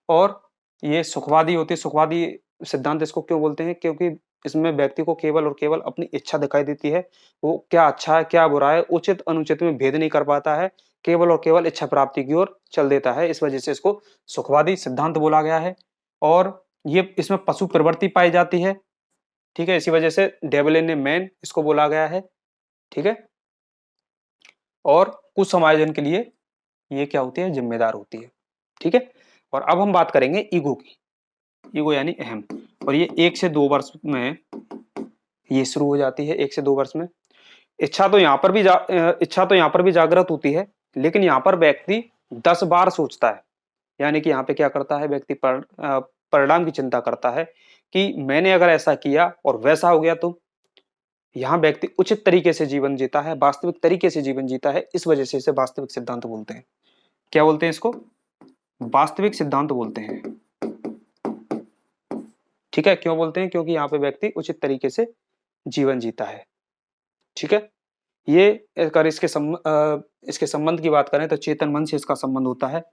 Speaker 1: और ये सुखवादी होती है। सुखवादी सिद्धांत इसको क्यों बोलते हैं? क्योंकि इसमें व्यक्ति को केवल और केवल अपनी इच्छा दिखाई देती है। वो क्या अच्छा है क्या बुरा है, उचित अनुचित में भेद नहीं कर पाता है, केवल और केवल इच्छा प्राप्ति की ओर चल देता है। इस वजह से इसको सुखवादी सिद्धांत बोला गया है। और ये इसमें पशु प्रवृत्ति पाई जाती है। ठीक है, इसी वजह से डेविल इन ए मैन इसको बोला गया है। ठीक है, और कुछ समायोजन के लिए ये क्या होती है? जिम्मेदार होती है। ठीक है, और अब हम बात करेंगे ईगो की। ईगो यानी अहम। और ये 1 से 2 वर्ष में ये शुरू हो जाती है, 1 से 2 वर्ष में। इच्छा तो यहाँ पर भी इच्छा तो यहाँ पर भी जागृत होती है, लेकिन यहाँ पर व्यक्ति 10 बार सोचता है। यानी कि यहाँ पे क्या करता है? व्यक्ति परिणाम की चिंता करता है कि मैंने अगर ऐसा किया और वैसा हो गया तो। यहाँ व्यक्ति उचित तरीके से जीवन जीता है, वास्तविक तरीके से जीवन जीता है। इस वजह से इसे वास्तविक सिद्धांत बोलते हैं। क्या बोलते हैं इसको? वास्तविक सिद्धांत बोलते हैं। ठीक है, क्यों बोलते हैं? क्योंकि यहाँ पे व्यक्ति उचित तरीके से जीवन जीता है। ठीक है, ये अगर इसके संबंध की बात करें तो चेतन मन से इसका संबंध होता है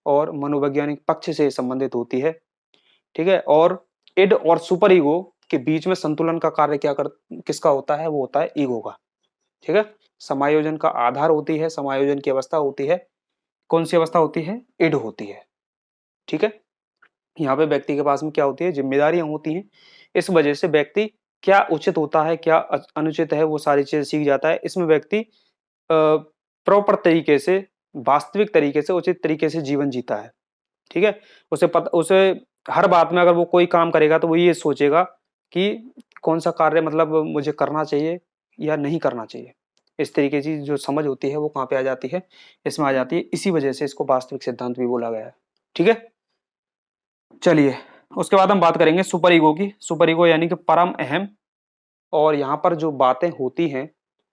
Speaker 1: और मनोवैज्ञानिक पक्ष से संबंधित होती है। ठीक है, और इड और सुपर ईगो के बीच में संतुलन का कार्य किसका होता है? वो होता है ईगो का। ठीक है, समायोजन का आधार होती है, समायोजन की अवस्था होती है। कौन सी अवस्था होती है? इड होती है। ठीक है, यहाँ पे व्यक्ति के पास में क्या होती है? जिम्मेदारियां होती हैं। इस वजह से व्यक्ति क्या उचित होता है क्या अनुचित है वो सारी चीजें सीख जाता है। इसमें व्यक्ति प्रॉपर तरीके से, वास्तविक तरीके से, उचित तरीके से जीवन जीता है। ठीक है, उसे हर बात में अगर वो कोई काम करेगा तो वो ये सोचेगा कि कौन सा कार्य मतलब मुझे करना चाहिए या नहीं करना चाहिए। इस तरीके की जो समझ होती है वो कहाँ पे आ जाती है? इसमें आ जाती है। इसी वजह से इसको वास्तविक सिद्धांत भी बोला गया है। ठीक है, चलिए उसके बाद हम बात करेंगे सुपर ईगो की। सुपर ईगो यानी कि परम अहम। और यहाँ पर जो बातें होती हैं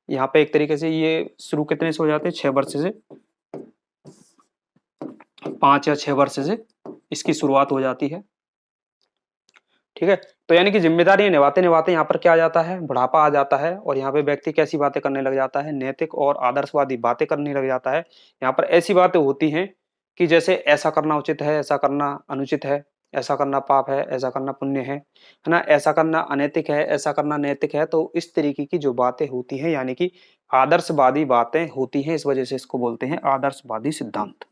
Speaker 1: यहाँ पे एक तरीके से ये शुरू कितने से हो जाते हैं, 6 वर्ष से, 5 या 6 वर्ष से इसकी शुरुआत हो जाती है। ठीक है, तो यानी कि जिम्मेदारी निभाते निभाते यहाँ पर क्या आ जाता है, बुढ़ापा आ जाता है, और यहाँ पे व्यक्ति कैसी बातें करने लग जाता है, नैतिक और आदर्शवादी बातें करने लग जाता है। यहाँ पर ऐसी बातें होती हैं कि जैसे ऐसा करना उचित है, ऐसा करना अनुचित है, ऐसा करना पाप है, ऐसा करना पुण्य है ना, ऐसा करना अनैतिक है, ऐसा करना नैतिक है। तो इस तरीके की जो बातें होती हैं यानी कि आदर्शवादी बातें होती हैं, इस वजह से इसको बोलते हैं आदर्शवादी सिद्धांत।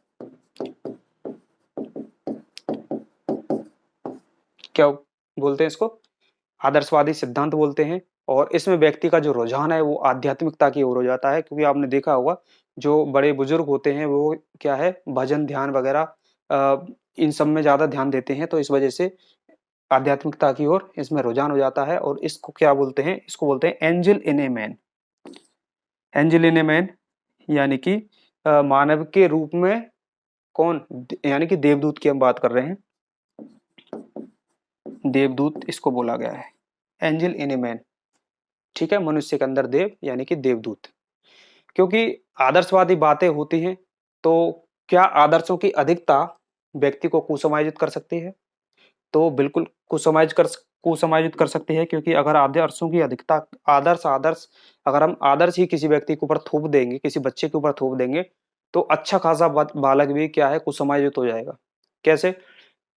Speaker 1: क्या बोलते हैं इसको, आदर्शवादी सिद्धांत बोलते हैं। और इसमें व्यक्ति का जो रुझान है वो आध्यात्मिकता की ओर हो जाता है, क्योंकि आपने देखा होगा जो बड़े बुजुर्ग होते हैं वो क्या है, भजन ध्यान वगैरह इन सब में ज्यादा ध्यान देते हैं, तो इस वजह से आध्यात्मिकता की ओर इसमें रुझान हो जाता है। और इसको क्या बोलते हैं, इसको बोलते हैं angel in a man. Angel in a man यानी कि मानव के रूप में कौन, यानी कि देवदूत की हम बात कर रहे हैं, देवदूत इसको बोला गया है, एंजल इन ए मैन। ठीक है, मनुष्य के अंदर देव यानी कि देवदूत। क्योंकि आदर्शवादी बातें होती हैं, तो क्या आदर्शों की अधिकता व्यक्ति को कुसमायोजित कर सकती है, तो बिल्कुल कुसमायोजित कर सकती है। क्योंकि अगर आदर्शों की अधिकता, आदर्श आदर्श अगर हम आदर्श ही किसी व्यक्ति के ऊपर थोप देंगे, किसी बच्चे के ऊपर थोप देंगे, तो अच्छा खासा बालक भी क्या है, कुसमायोजित हो जाएगा। कैसे,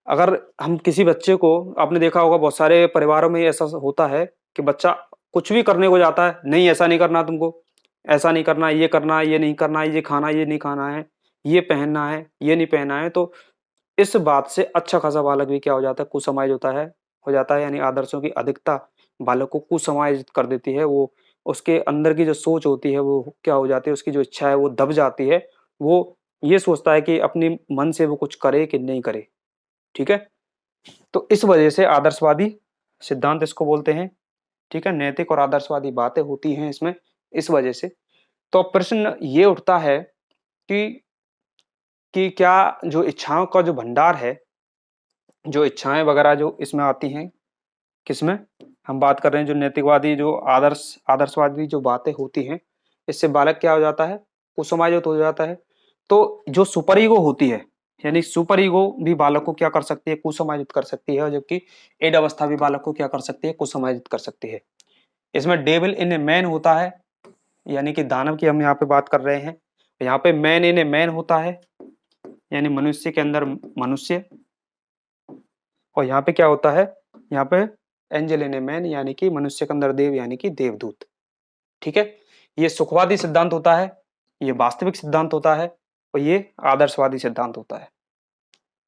Speaker 1: अगर हम किसी बच्चे को, आपने देखा होगा बहुत सारे परिवारों में ऐसा होता है कि बच्चा कुछ भी करने को जाता है, नहीं ऐसा नहीं करना तुमको, ऐसा नहीं करना, ये करना, ये नहीं करना, ये खाना, ये नहीं खाना है, ये पहनना है, ये नहीं पहनना है। तो इस बात से अच्छा खासा बालक भी क्या हो जाता है, कुसमायोजित हो जाता है। यानी आदर्शों की अधिकता बालक को कुसमायोजित कर देती है। वो उसके अंदर की जो सोच होती है वो क्या हो जाती है, उसकी जो इच्छा है वो दब जाती है। वो ये सोचता है कि अपने मन से वो कुछ करे कि नहीं करे। ठीक है, तो इस वजह से आदर्शवादी सिद्धांत इसको बोलते हैं। ठीक है, नैतिक और आदर्शवादी बातें होती हैं इसमें, इस वजह से। तो अब प्रश्न ये उठता है कि क्या जो इच्छाओं का जो भंडार है, जो इच्छाएं वगैरह जो इसमें आती हैं, किसमें हम बात कर रहे हैं, जो नैतिकवादी, जो आदर्शवादी जो बातें होती हैं, इससे बालक क्या हो जाता है, कुसमायोजित हो जाता है। तो जो सुपर ईगो होती है, यानी सुपर ईगो भी बालक को क्या कर सकती है, कुसमायोजित कर सकती है। और जबकि एड अवस्था भी बालक को क्या कर सकती है, कुसमायोजित कर सकती है। इसमें डेविल इन ए मैन होता है, यानी कि दानव की हम यहाँ पे बात कर रहे हैं। यहाँ पे मैन इन ए मैन होता है, यानी मनुष्य के अंदर मनुष्य। और यहाँ पे क्या होता है, यहाँ पे एंजल इन ए मैन यानी कि मनुष्य के अंदर देव यानी कि देवदूत। ठीक है, ये सुखवादी सिद्धांत होता है, ये वास्तविक सिद्धांत होता है, और ये आदर्शवादी सिद्धांत होता है।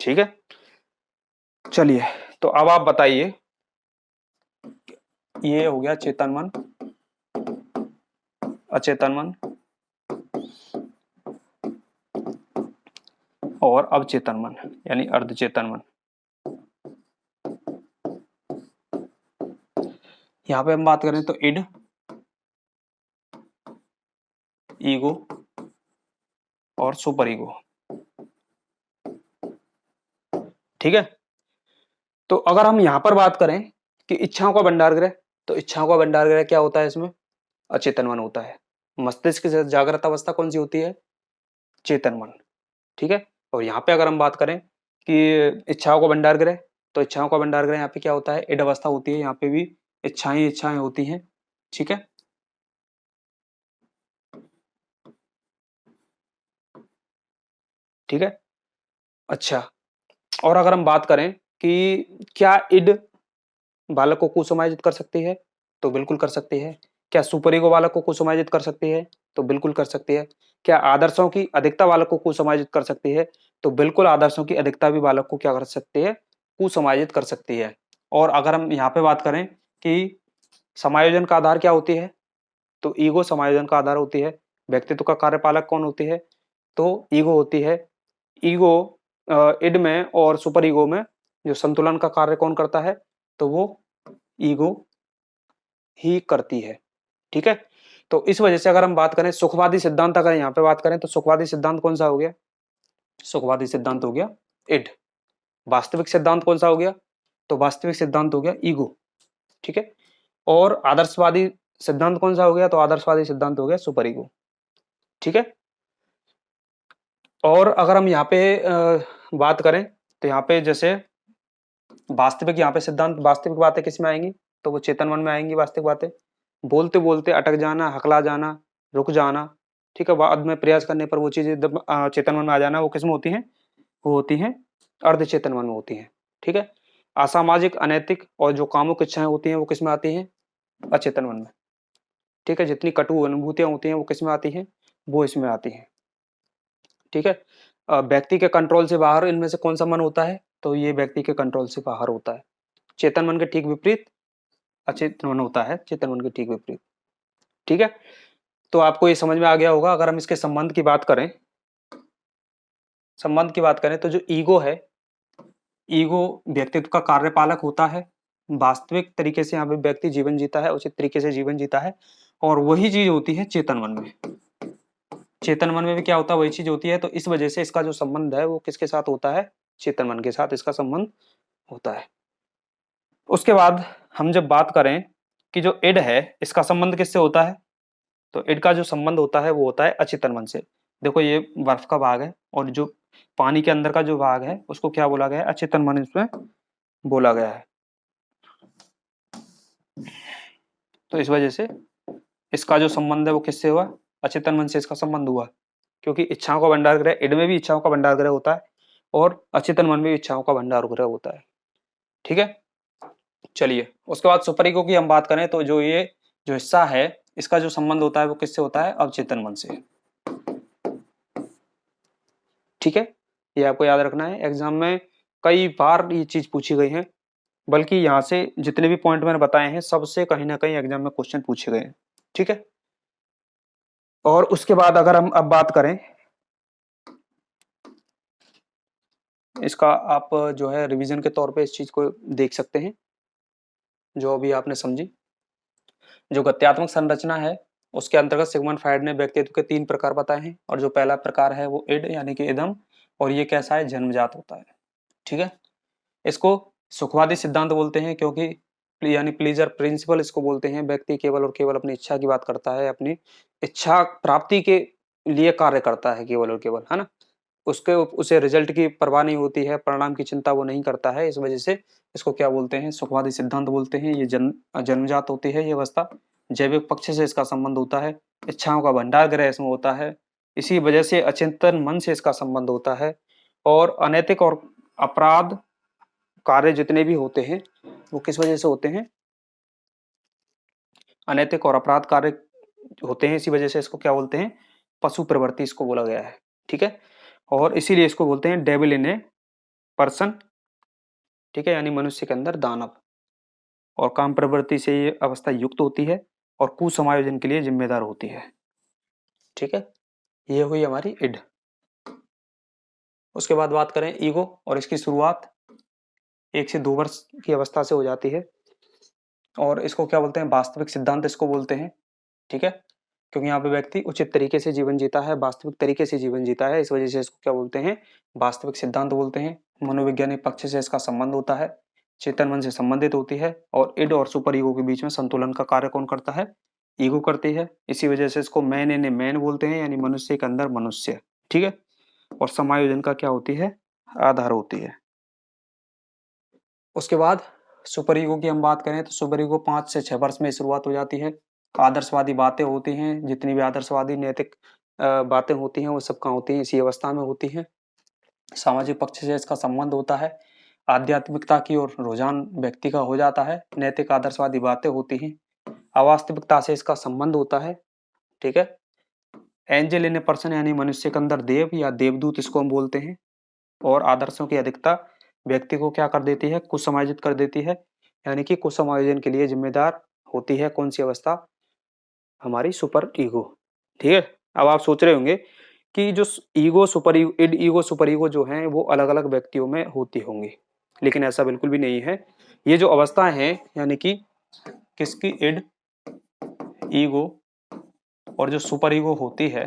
Speaker 1: ठीक है, चलिए तो अब आप बताइए, ये हो गया चेतन मन, अचेतन मन और अवचेतन मन यानी अर्धचेतन मन। यहां पे हम बात करें तो इड, ईगो और सुपर ईगो। ठीक है, तो अगर हम यहां पर बात करें कि इच्छाओं का भंडार गृह, तो इच्छाओं का भंडार गृह क्या होता है, इसमें अचेतन मन होता है। मस्तिष्क की जागृत अवस्था कौन सी होती है, चेतन मन। ठीक है, और यहाँ पे अगर हम बात करें कि इच्छाओं का भंडार गृह, तो इच्छाओं का भंडार गृह यहाँ पे क्या होता है, इड अवस्था होती है। यहाँ पे भी इच्छाएं होती हैं। ठीक है, ठीक है, अच्छा। और अगर हम बात करें कि क्या इड बालक को कुसमायोजित कर सकती है, तो बिल्कुल कर सकती है। क्या सुपर ईगो बालक को कुसमायोजित कर सकती है, तो बिल्कुल कर सकती है। क्या आदर्शों की अधिकता बालक को कुसमायोजित कर सकती है, तो बिल्कुल आदर्शों की अधिकता भी बालक को क्या कर सकती है, कुसमायोजित कर सकती है। और अगर हम यहाँ पे बात करें कि समायोजन का आधार क्या होती है, तो ईगो समायोजन का आधार होती है। व्यक्तित्व का कार्यपालक कौन होती है, तो ईगो होती है। ईगो इड में और सुपर ईगो में जो संतुलन का कार्य कौन करता है, तो वो ईगो ही करती है। ठीक है, तो इस वजह से अगर हम बात करें सुखवादी सिद्धांत, अगर यहाँ पे बात करें तो सुखवादी सिद्धांत कौन सा हो गया, सुखवादी सिद्धांत हो गया इड। वास्तविक सिद्धांत कौन सा हो गया, तो वास्तविक सिद्धांत हो गया ईगो। ठीक है, और आदर्शवादी सिद्धांत कौन सा हो गया? तो आदर्शवादी सिद्धांत हो गया सुपर ईगो। ठीक है। और अगर हम यहाँ पे बात करें तो यहाँ पे जैसे वास्तविक, यहाँ पे सिद्धांत वास्तविक बातें किस में आएंगी? तो वो चेतन मन में आएंगी वास्तविक बातें। बोलते बोलते अटक जाना, हकला जाना, रुक जाना, ठीक है, बाद में प्रयास करने पर वो चीजें चेतन मन में आ जाना, वो किस में होती हैं? वो होती हैं अर्ध चेतन मन में होती हैं। ठीक है। असामाजिक, अनैतिक और जो कामुक इच्छाएं होती हैं वो किस में आती हैं? अचेतन मन में। ठीक है। जितनी कटु अनुभूतियां होती हैं वो किस में आती हैं? वो इसमें आती हैं। ठीक है। व्यक्ति के कंट्रोल से बाहर इनमें से कौन सा मन होता है? तो ये व्यक्ति के कंट्रोल से बाहर होता है। चेतन मन के ठीक विपरीत अचेतन मन होता है, चेतन मन के ठीक विपरीत। ठीक है। तो आपको ये समझ में आ गया होगा। अगर हम इसके संबंध की बात करें, संबंध की बात करें तो जो ईगो है, ईगो व्यक्तित्व का कार्यपालक होता है। वास्तविक तरीके से यहाँ पे व्यक्ति जीवन जीता है, उचित तरीके से जीवन जीता है, और वही चीज होती है चेतन मन में। चेतन मन में भी क्या होता है? वही चीज होती है। तो इस वजह से इसका जो संबंध है वो किसके साथ होता है? चेतन मन के साथ इसका संबंध होता है। उसके बाद हम जब बात करें कि जो इड है इसका संबंध किससे होता है, तो इड का जो संबंध होता है वो होता है अचेतन मन से। देखो ये बर्फ का भाग है और जो पानी के अंदर का जो भाग है उसको क्या बोला गया है? अचेतन मन इसमें बोला गया है। तो इस वजह से इसका जो संबंध है वो किससे हुआ? अचेतन मन से इसका संबंध हुआ, क्योंकि इच्छाओं का भंडार गृह, इड में भी इच्छाओं का भंडार गृह होता है और अचेतन मन में भी इच्छाओं का भंडार गृह होता है। ठीक है। चलिए उसके बाद सुपर ईगो की हम बात करें तो जो ये जो हिस्सा है इसका जो संबंध होता है वो किससे होता है? अवचेतन मन से। ठीक है। ये आपको याद रखना है, एग्जाम में कई बार ये चीज पूछी गई है, बल्कि यहाँ से जितने भी पॉइंट मैंने बताए हैं सबसे कहीं ना कहीं एग्जाम में क्वेश्चन पूछे गए हैं। ठीक है। और उसके बाद अगर हम अब बात करें इसका, आप जो है रिवीजन के तौर पे इस चीज को देख सकते हैं जो अभी आपने समझी। जो गत्यात्मक संरचना है उसके अंतर्गत सिगमंड फ्रायड ने व्यक्तित्व के 3 प्रकार बताए हैं, और जो पहला प्रकार है वो इड यानी कि इदम, और ये कैसा है? जन्मजात होता है। ठीक है। इसको सुखवादी सिद्धांत बोलते हैं, क्योंकि यानी प्लीजर प्रिंसिपल इसको बोलते हैं। व्यक्ति केवल और केवल अपनी इच्छा की बात करता है, अपनी इच्छा प्राप्ति के लिए कार्य करता है केवल और केवल, है ना। उसके उसे रिजल्ट की परवाह नहीं होती है, परिणाम की चिंता वो नहीं करता है। इस वजह से इसको क्या बोलते हैं? सुखवादी सिद्धांत बोलते हैं। ये जन्मजात होती है ये अवस्था। जैविक पक्ष से इसका संबंध होता है, इच्छाओं का भंडार गृह इसमें होता है, इसी वजह से अचिंतन मन से इसका संबंध होता है। और अनैतिक और अपराध कार्य जितने भी होते हैं वो किस वजह से होते हैं? अनैतिक और अपराध कार्य होते हैं, इसी वजह से इसको क्या बोलते हैं? पशु प्रवृत्ति इसको बोला गया है। ठीक है। और इसीलिए इसको बोलते हैं डेविल इन ए पर्सन। ठीक है। यानी मनुष्य के अंदर दानव। और काम प्रवृत्ति से ये अवस्था युक्त होती है और कुसमायोजन के लिए जिम्मेदार होती है। ठीक है। ये हुई हमारी इड। उसके बाद बात करें ईगो, और इसकी शुरुआत 1 से 2 वर्ष की अवस्था से हो जाती है, और इसको क्या बोलते हैं? वास्तविक सिद्धांत इसको बोलते हैं। ठीक है। क्योंकि यहाँ पे व्यक्ति उचित तरीके से जीवन जीता है, वास्तविक तरीके से जीवन जीता है, इस वजह से इसको क्या बोलते हैं? वास्तविक सिद्धांत बोलते हैं। मनोवैज्ञानिक पक्ष से इसका संबंध होता है, चेतन मन से संबंधित होती है, और इड और सुपर ईगो के बीच में संतुलन का कार्य कौन करता है? ईगो करती है। इसी वजह से इसको मैन इन ए मैन बोलते हैं, यानी मनुष्य के अंदर मनुष्य। ठीक है। और समायोजन का क्या होती है? आधार होती है। उसके बाद सुपर ईगो की हम बात करें तो सुपर ईगो 5 से 6 वर्ष में शुरुआत हो जाती है। आदर्शवादी बातें होती हैं, जितनी भी आदर्शवादी नैतिक बातें होती हैं वो सब कहाँ होती हैं? इसी अवस्था में होती हैं। सामाजिक पक्ष से इसका संबंध होता है, आध्यात्मिकता की ओर रुझान व्यक्ति का हो जाता है, नैतिक आदर्शवादी बातें होती हैं, अवास्तविकता से इसका संबंध होता है। ठीक है। एंजल इन ए पर्सन यानी मनुष्य के अंदर देव या देवदूत इसको हम बोलते हैं। और आदर्शों की अधिकता व्यक्ति को क्या कर देती है? कुसमायोजित कर देती है, यानी कि कुसमायोजन के लिए जिम्मेदार होती है कौन सी अवस्था? हमारी सुपर ईगो। ठीक है। अब आप सोच रहे होंगे कि जो ego super ego, end ego super ego जो हैं वो अलग अलग व्यक्तियों में होती होंगी, लेकिन ऐसा बिल्कुल भी नहीं है। ये जो अवस्थाएं हैं यानी कि किसकी? इड, ईगो और जो सुपर ईगो होती है,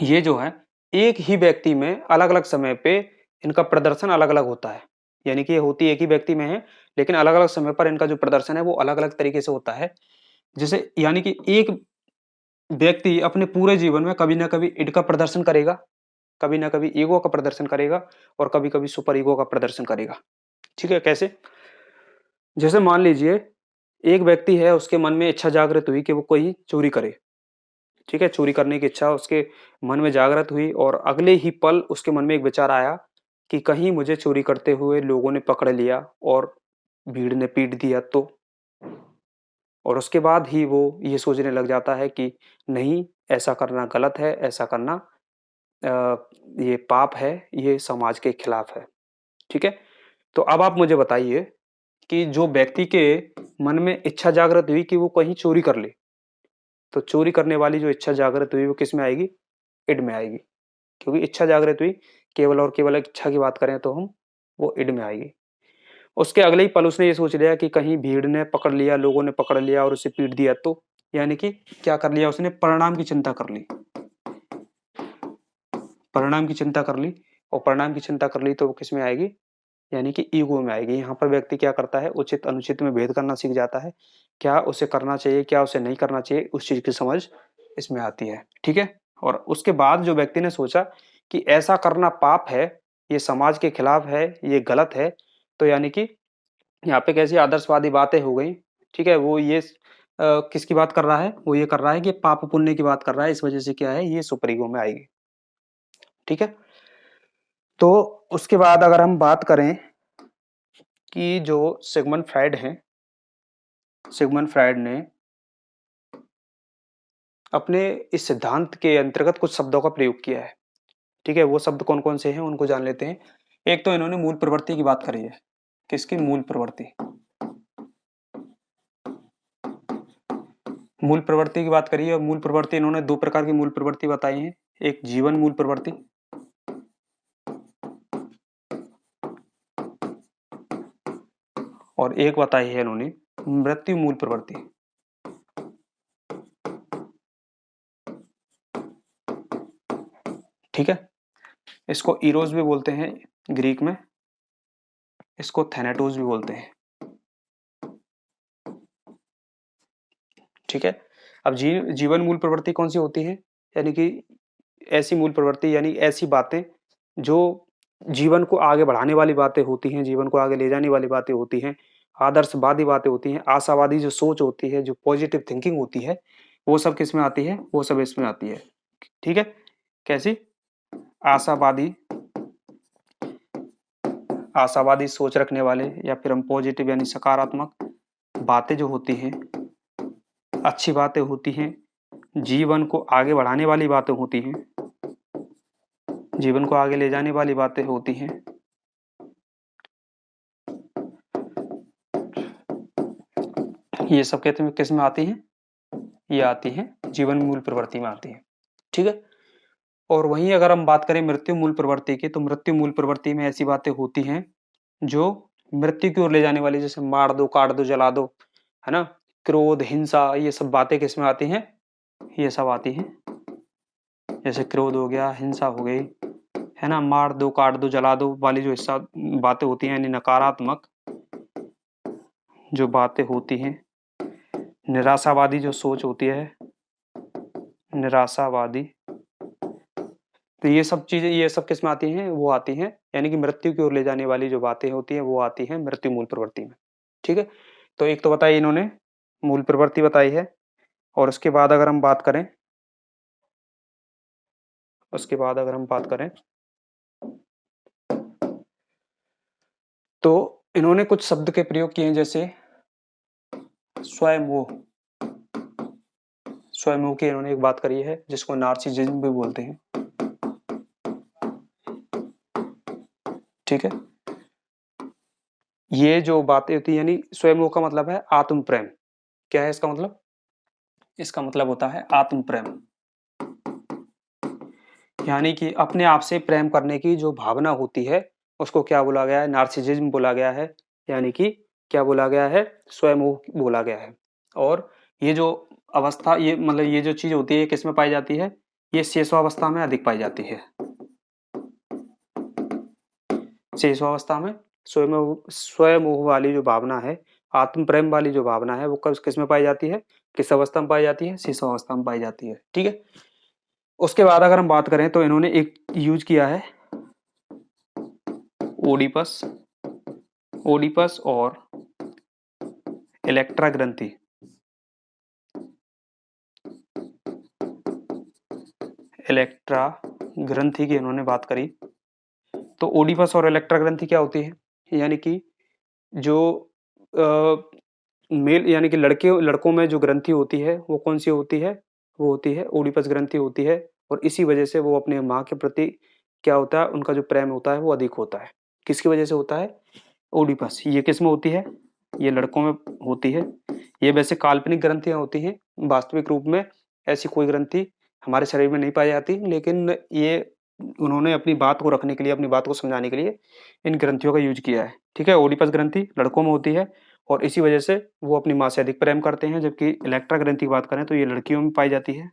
Speaker 1: ये जो है एक ही व्यक्ति में अलग अलग समय पे इनका प्रदर्शन अलग अलग होता है। यानी कि ये होती एक ही व्यक्ति में है, लेकिन अलग अलग समय पर इनका जो प्रदर्शन है वो अलग अलग तरीके से होता है। जैसे यानी कि एक व्यक्ति अपने पूरे जीवन में कभी ना कभी इड का प्रदर्शन करेगा, कभी ना कभी ईगो का प्रदर्शन करेगा और कभी कभी सुपर ईगो का प्रदर्शन करेगा। ठीक है, कैसे? जैसे मान लीजिए एक व्यक्ति है, उसके मन में इच्छा जागृत हुई कि वो कोई चोरी करे। ठीक है, चोरी करने की इच्छा उसके मन में जागृत हुई और अगले ही पल उसके मन में एक विचार आया कि कहीं मुझे चोरी करते हुए लोगों ने पकड़ लिया और भीड़ ने पीट दिया तो। और उसके बाद ही वो ये सोचने लग जाता है कि नहीं, ऐसा करना गलत है, ऐसा करना ये पाप है, ये समाज के खिलाफ है। ठीक है? तो अब आप मुझे बताइए कि जो व्यक्ति के मन में इच्छा जागृत हुई कि वो कहीं चोरी कर ले, तो चोरी करने वाली जो इच्छा जागृत हुई वो किस में आएगी? इड में आएगी। क्योंकि इच्छा जागृत हुई, केवल और केवल एक इच्छा की बात करें तो हम वो इड में आएगी। उसके अगले ही पल उसने ये सोच लिया कि कहीं भीड़ ने पकड़ लिया, लोगों ने पकड़ लिया और उसे पीट दिया तो, यानी कि क्या कर लिया उसने? परिणाम की चिंता कर ली। परिणाम की चिंता कर ली और परिणाम की चिंता कर ली तो वो किस में आएगी? यानी कि ईगो में आएगी। यहाँ पर व्यक्ति क्या करता है? उचित अनुचित में भेद करना सीख जाता है। क्या उसे करना चाहिए, क्या उसे नहीं करना चाहिए, उस चीज की समझ इसमें आती है। ठीक है? और उसके बाद जो व्यक्ति ने सोचा कि ऐसा करना पाप है, ये समाज के खिलाफ है, ये गलत है, तो यानी कि यहाँ पे कैसी आदर्शवादी बातें हो गई। ठीक है? वो ये किसकी बात कर रहा है? वो ये कर रहा है कि पाप पुण्य की बात कर रहा है। इस वजह से क्या है? ये सुपर ईगो में आएगी। ठीक है? तो उसके बाद अगर हम बात करें कि जो सिगमंड फ्राइड हैं, सिगमंड फ्राइड ने अपने इस सिद्धांत के अंतर्गत कुछ शब्दों का प्रयोग किया है। ठीक है? वो शब्द कौन कौन से हैं उनको जान लेते हैं। एक तो इन्होंने मूल प्रवृत्ति की बात करी है। किसकी? मूल प्रवृत्ति। मूल प्रवृत्ति की बात करी है और मूल प्रवृत्ति इन्होंने दो प्रकार की मूल प्रवृत्ति बताई है। एक जीवन मूल प्रवृत्ति और एक बताई है इन्होंने मृत्यु मूल प्रवृत्ति। ठीक है? इसको इरोस भी बोलते हैं ग्रीक में, इसको थैनेटोस भी बोलते हैं। ठीक है? अब जीवन मूल प्रवृत्ति कौन सी होती है? यानी कि ऐसी मूल प्रवृत्ति यानी ऐसी बातें जो जीवन को आगे बढ़ाने वाली बातें होती हैं, जीवन को आगे ले जाने वाली बातें होती हैं, आदर्शवादी बातें होती हैं, आशावादी जो सोच होती है, जो पॉजिटिव थिंकिंग होती है, वो सब किस में आती है? वो सब इसमें आती है। ठीक है? कैसी? आशावादी, आशावादी सोच रखने वाले या फिर हम पॉजिटिव यानी सकारात्मक बातें जो होती हैं, अच्छी बातें होती हैं, जीवन को आगे बढ़ाने वाली बातें होती हैं, जीवन को आगे ले जाने वाली बातें होती हैं, ये सब कहते हैं किस में आती हैं? ये आती हैं जीवन मूल प्रवृत्ति में आती है। ठीक है? और वहीं अगर हम बात करें मृत्यु मूल प्रवृत्ति की, तो मृत्यु मूल प्रवृत्ति में ऐसी बातें होती हैं जो मृत्यु की ओर ले जाने वाली, जैसे मार दो, काट दो, जला दो, है ना? क्रोध, हिंसा, ये सब बातें किस में आती हैं? ये सब आती हैं। जैसे क्रोध हो गया, हिंसा हो गई, है ना? मार दो, काट दो, जला दो वाली जो हिस्सा बातें होती हैं, यानी नकारात्मक जो बातें होती हैं, निराशावादी जो सोच होती है, निराशावादी, तो ये सब चीजें, ये सब किस में आती हैं? वो आती हैं यानी कि मृत्यु की ओर ले जाने वाली जो बातें होती हैं वो आती हैं मृत्यु मूल प्रवृत्ति में। ठीक है? तो एक तो बताई इन्होंने मूल प्रवृत्ति बताई है और उसके बाद अगर हम बात करें, उसके बाद अगर हम बात करें तो इन्होंने कुछ शब्द के प्रयोग किए हैं, जैसे स्वयंमोह। स्वयंमोह की इन्होंने एक बात करी है जिसको नार्सिसिज्म भी बोलते हैं। ठीक है? ये जो बातें होती है यानी स्वयंमोह का मतलब है आत्म प्रेम। क्या है इसका मतलब? इसका मतलब होता है आत्म प्रेम, यानी कि अपने आप से प्रेम करने की जो भावना होती है उसको क्या बोला गया है? नार्सिसिज्म बोला गया है। यानी कि क्या बोला गया है? स्वयंमोह बोला गया है। और ये जो अवस्था, ये मतलब ये जो चीज होती है किस में पाई जाती है? ये शेषावस्था में अधिक पाई जाती है। शेषावस्था में स्वयंमोह वाली जो भावना है, आत्म प्रेम वाली जो भावना है, वो किस में पाई जाती है, किस अवस्था में पाई जाती है, शीश अवस्था में पाई जाती है। ठीक है। उसके बाद अगर हम बात करें तो इन्होंने एक यूज किया है ओडिपस, ओडिपस और इलेक्ट्रा ग्रंथि। इलेक्ट्रा ग्रंथि की इन्होंने बात करी। तो ओडिपस और इलेक्ट्रा ग्रंथि क्या होती है, यानी कि जो मेल यानी कि लड़कों में जो ग्रंथि होती है वो कौन सी होती है, वो होती है ओडिपस ग्रंथि होती है। और इसी वजह से वो अपने माँ के प्रति क्या होता है, उनका जो प्रेम होता है वो अधिक होता है। किसकी वजह से होता है, ओडिपस। ये किस में होती है, ये लड़कों में होती है। ये वैसे काल्पनिक ग्रंथियां होती हैं, वास्तविक रूप में ऐसी कोई ग्रंथि हमारे शरीर में नहीं पाई जाती, लेकिन ये उन्होंने अपनी बात को रखने के लिए, अपनी बात को समझाने के लिए इन ग्रंथियों का यूज किया है। ठीक है। ओडिपस ग्रंथि लड़कों में होती है और इसी वजह से वो अपनी माँ से अधिक प्रेम करते हैं, जबकि इलेक्ट्रा ग्रंथि की बात करें तो ये लड़कियों में पाई जाती है।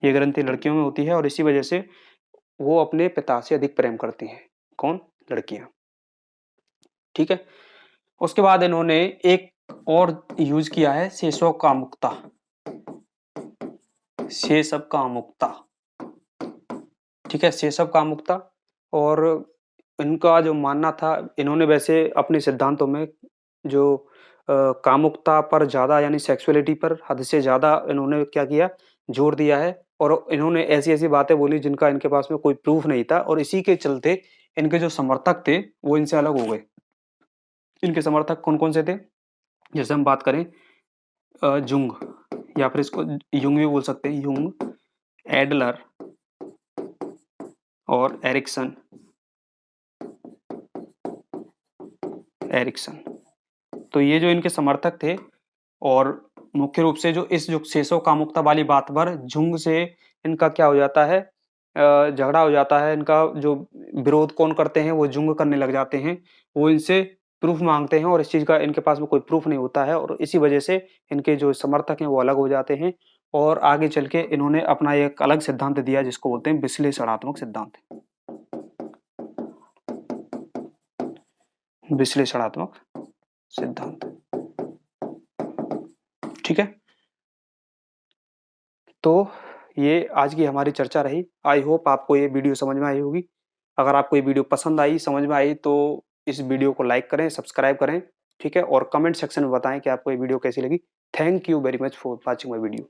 Speaker 1: ये ग्रंथि लड़कियों में होती है और इसी वजह से वो अपने पिता से अधिक प्रेम करती हैं। कौन, लड़कियां। ठीक है। उसके बाद इन्होंने एक और यूज किया है शेषव कामुकता, शेषव कामुकता। ठीक है, शेषव कामुकता। और इनका जो मानना था, इन्होंने वैसे अपने सिद्धांतों में जो कामुकता पर ज्यादा यानी सेक्सुअलिटी पर हद से ज्यादा इन्होंने क्या किया, जोर दिया है। और इन्होंने ऐसी ऐसी बातें बोली जिनका इनके पास में कोई प्रूफ नहीं था, और इसी के चलते इनके जो समर्थक थे वो इनसे अलग हो गए। इनके समर्थक कौन कौन से थे, जैसे हम बात करें जुंग, या फिर इसको युंग भी बोल सकते हैं, युंग, एडलर और एरिक्सन। एरिक्सन, तो ये जो इनके समर्थक थे, और मुख्य रूप से जो शेषव कामुकता वाली बात पर जुंग से इनका क्या हो जाता है, झगड़ा हो जाता है। इनका जो विरोध कौन करते हैं, वो जुंग करने लग जाते हैं। वो इनसे प्रूफ मांगते हैं और इस चीज का इनके पास में कोई प्रूफ नहीं होता है, और इसी वजह से इनके जो समर्थक हैं वो अलग हो जाते हैं। और आगे चल के इन्होंने अपना एक अलग सिद्धांत दिया जिसको बोलते हैं विश्लेषणात्मक सिद्धांत। विश्लेषणात्मक सिद्धांत। ठीक है। तो ये आज की हमारी चर्चा रही। आई होप आपको ये वीडियो समझ में आई होगी। अगर आपको ये वीडियो पसंद आई, समझ में आई, तो इस वीडियो को लाइक करें, सब्सक्राइब करें। ठीक है। और कमेंट सेक्शन में बताएं कि आपको ये वीडियो कैसी लगी। Thank you very much for watching my video.